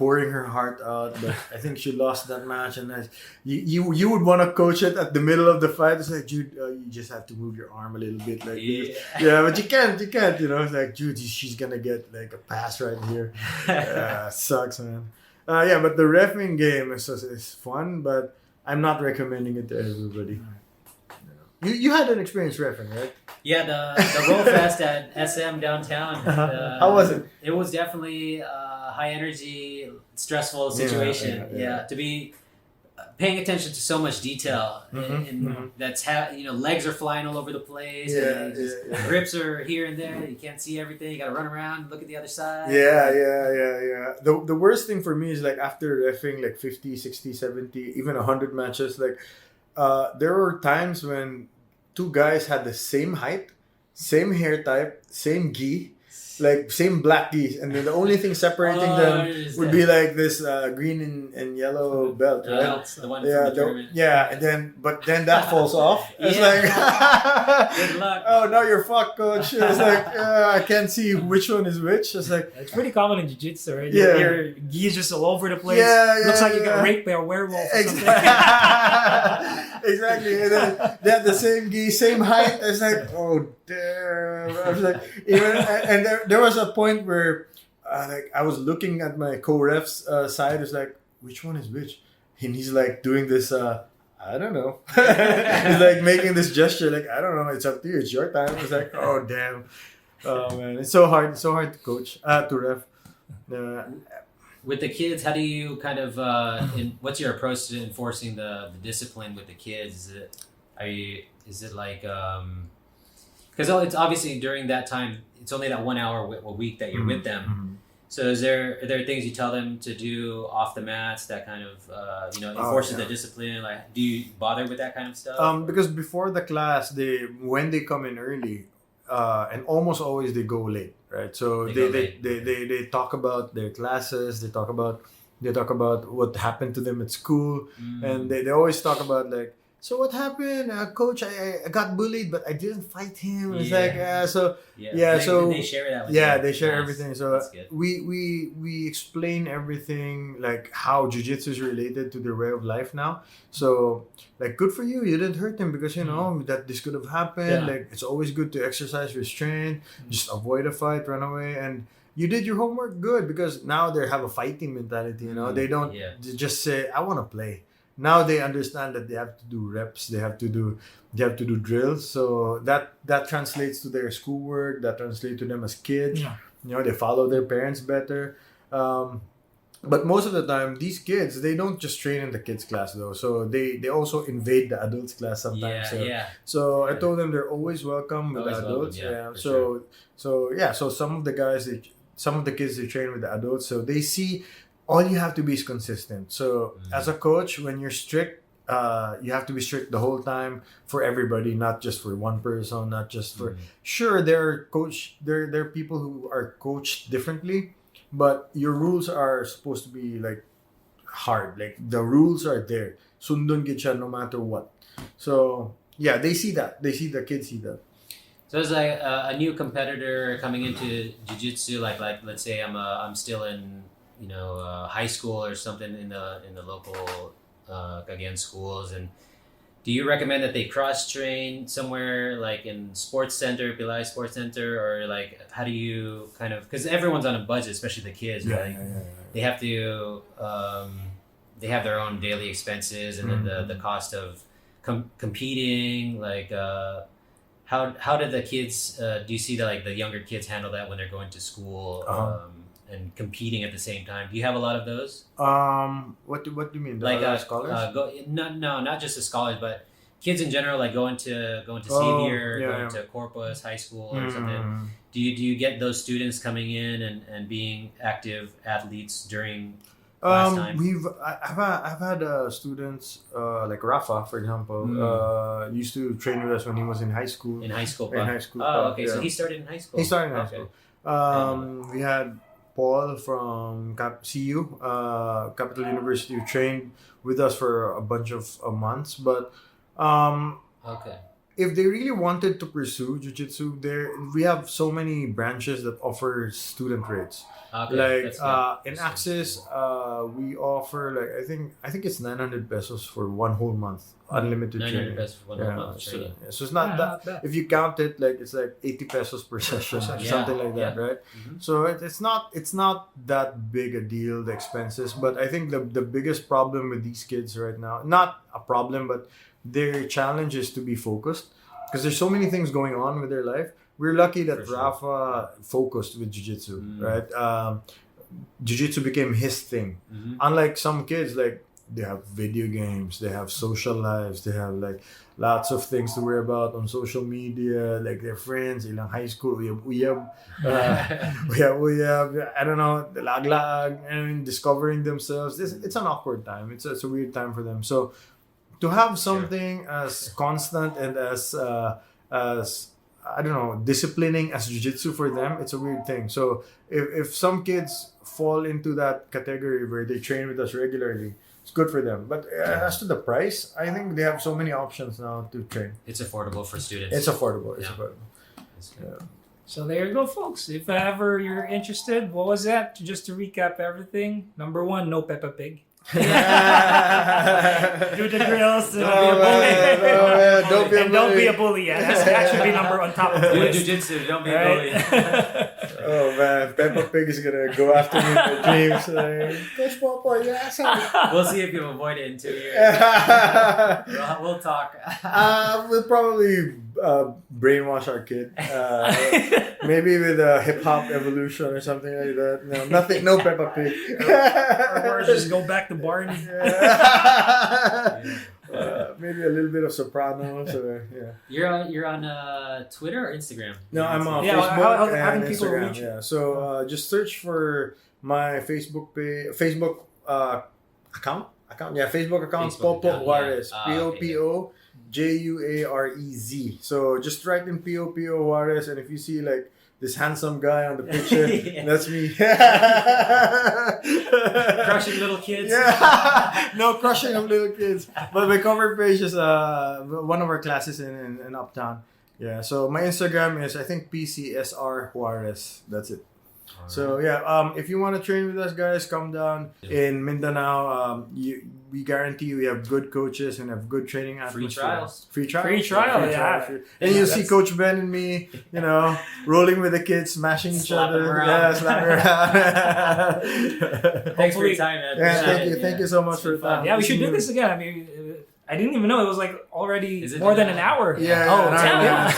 pouring her heart out, but I think she lost that match. And you would want to coach it at the middle of the fight. It's like, Jude, you just have to move your arm a little bit like this. Yeah, but you can't. It's like, Jude, she's gonna get like a pass right here. Sucks, man. But the reffing game is fun, but I'm not recommending it to everybody. You had an experience reffing, right? Yeah, the roll fest at SM downtown. How was it? It was definitely a high energy, stressful situation. Yeah, to be paying attention to so much detail. That's legs are flying all over the place. Grips are here and there. You can't see everything. You got to run around, look at the other side. Yeah. The worst thing for me is like after reffing like 50, 60, 70, even 100 matches, like there were times when two guys had the same height, same hair type, same gi, like same black gis, and then the only thing separating them would be like this green and yellow belt, right? The one from the tournament. But then that falls off. It's like, good luck. Oh, now you're fucked, coach. It's like I can't see which one is which. It's like it's pretty common in jiu-jitsu, right? Yeah, your gi is just all over the place. Looks like you got raped by a werewolf or something. Exactly. And then they had the same gi, same height. It's like, oh damn. I was like, and there was a point where I was looking at my co-ref's side. It's like, which one is which? And he's like doing this. I don't know. He's like making this gesture. Like, I don't know. It's up to you. It's your time. It's like, oh damn. Oh man, it's so hard. So hard to coach. To ref. With the kids, how do you kind of what's your approach to enforcing the discipline with the kids? Is it like because it's obviously during that time it's only that 1 hour a week that you're with them. So are there things you tell them to do off the mats that kind of enforces the discipline? Like, do you bother with that kind of stuff? Because before the class, when they come in early, and almost always they go late, right? So they talk about their classes. They talk about what happened to them at school, and they always talk about like, so what happened, coach? I got bullied, but I didn't fight him. It's like so they share that with you. They share everything. So we explain everything, like how jiu-jitsu is related to their way of life now. So like, good for you, you didn't hurt him because that this could have happened. Like, it's always good to exercise restraint, just avoid a fight, run away, and you did your homework good because now they have a fighting mentality. They don't just say, I want to play. Now they understand that they have to do reps, they have to do drills. So that translates to their schoolwork, that translates to them as kids. They follow their parents better. But most of the time, these kids, they don't just train in the kids class though. So they also invade the adults class sometimes. So I told them they're always welcome with the adults. So some of the kids they train with the adults. So they see. All you have to be is consistent. So as a coach, when you're strict, you have to be strict the whole time for everybody, not just for one person, not just for... Sure, there are people who are coached differently, but your rules are supposed to be like hard. Like, the rules are there. Sundon gid siya no matter what. So yeah, they see that. The kids see that. So as a new competitor coming into jiu-jitsu, like let's say I'm still in high school or something in the local Cagayan schools, and do you recommend that they cross train somewhere like in sports center, Pilay Sports Center, or like how do you kind of, because everyone's on a budget, especially the kids, right? They have to they have their own daily expenses, and then the cost of competing, like how did the kids do you see the younger kids handle that when they're going to school? And competing at the same time. Do you have a lot of those? What do you mean? Scholars? No, not just the scholars, but kids in general, like going to Xavier, going to Corpus High School or something. Do you get those students coming in and being active athletes during class time? I've had students like Rafa, for example, used to train with us when he was in high school. Oh, okay. So he started in high school. We had Paul from CU, Capital University, who trained with us for a bunch of months. But if they really wanted to pursue jiu-jitsu, we have so many branches that offer student rates. Okay, Like that's in good. Access, we offer like I think it's 900 pesos for one whole month, unlimited 900 training. pesos for one Yeah, month training. so it's not that. Not bad. If you count it, like it's like 80 pesos per session, session. something like that, Yeah. right? Mhm. So it's not that big a deal, the expenses. But I think the biggest problem with these kids right now, not a problem, but their challenge is to be focused because there's so many things going on with their life. We're lucky that For sure. Rafa focused with jiu-jitsu, Mm. right? Jiu-jitsu became his thing. Mhm. Unlike some kids, like they have video games, they have social lives, they have like lots of things to worry about on social media, like their friends, ilang high school, uyab, I don't know, lag, and discovering themselves. It's an awkward time. It's a weird time for them. So to have something as constant and as I don't know, disciplining as jiu-jitsu for them, it's a weird thing. So if some kids fall into that category where they train with us regularly, it's good for them. But as to the price, I think they have so many options now to train. It's affordable for students. It's affordable. It's Yeah. affordable. It's good. Yeah. So there you go, folks. If ever you're interested, what was that? Just to recap everything. Number 1, no Peppa Pig. Do the drills. Don't be a bully. Don't be a And don't be a bully. bully. Yeah, that should be number on top of the Do list. jiu-jitsu. Don't be a Right? bully. Oh man, Peppa Pig is gonna go after me in my dreams. Like, Coach Popo, you asshole. We'll see if you avoid it in 2 years. We'll talk. We'll probably brainwash our kid. Maybe with a hip hop evolution or something like that. No, nothing. No Peppa Pig. Or just go back to Barney. Maybe a little bit of Sopranos. Or, yeah. You're on Twitter or Instagram? No, I'm on Yeah, Facebook how and can people Instagram. reach you? Yeah, so just search for my Facebook account. Yeah, Facebook account Facebook Popo account, Juarez. yeah. Okay. POPOJUAREZ. So just write in POPO Juarez, and if you see like this handsome guy on the picture, Yeah. that's me. Crushing little kids. Yeah, no crushing of little kids. But my cover page is one of our classes in Uptown. Yeah, so my Instagram is I think PCSR Juarez. That's it. So yeah, if you want to train with us, guys, come down in Mindanao. We guarantee we have good coaches and have good training Free atmosphere. trials. Free trials. Free trial, yeah. And you'll see That's- Coach Ben and me, rolling with the kids, smashing each Slapping other. around. Yeah, slapping around. Thanks for Hopefully- your time, man. Yeah, Appreciate it. thank you so much It's for been your time. fun. Yeah, we should do this again. I mean, I didn't even know it was like already Is it more than an an hour. Yeah, Oh, an hour damn, and a yeah.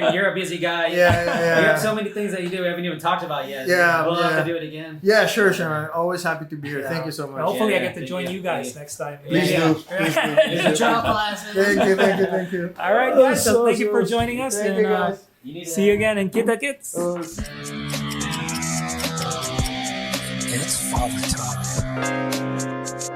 half. You're a busy guy. Yeah. You have so many things that you do we haven't even talked about yet. Yeah, We'll yeah. have to do it again. Yeah, sure. I'm always happy to be here. Yeah. Thank you so much. Hopefully, I Yeah, get to thank join you. you guys next time. Please Yeah. do. Please do. There's a trial classes. Thank you. All right, guys. So thank you for joining us, Thank and you, guys. You need see you again in Kita Kits. It's father time.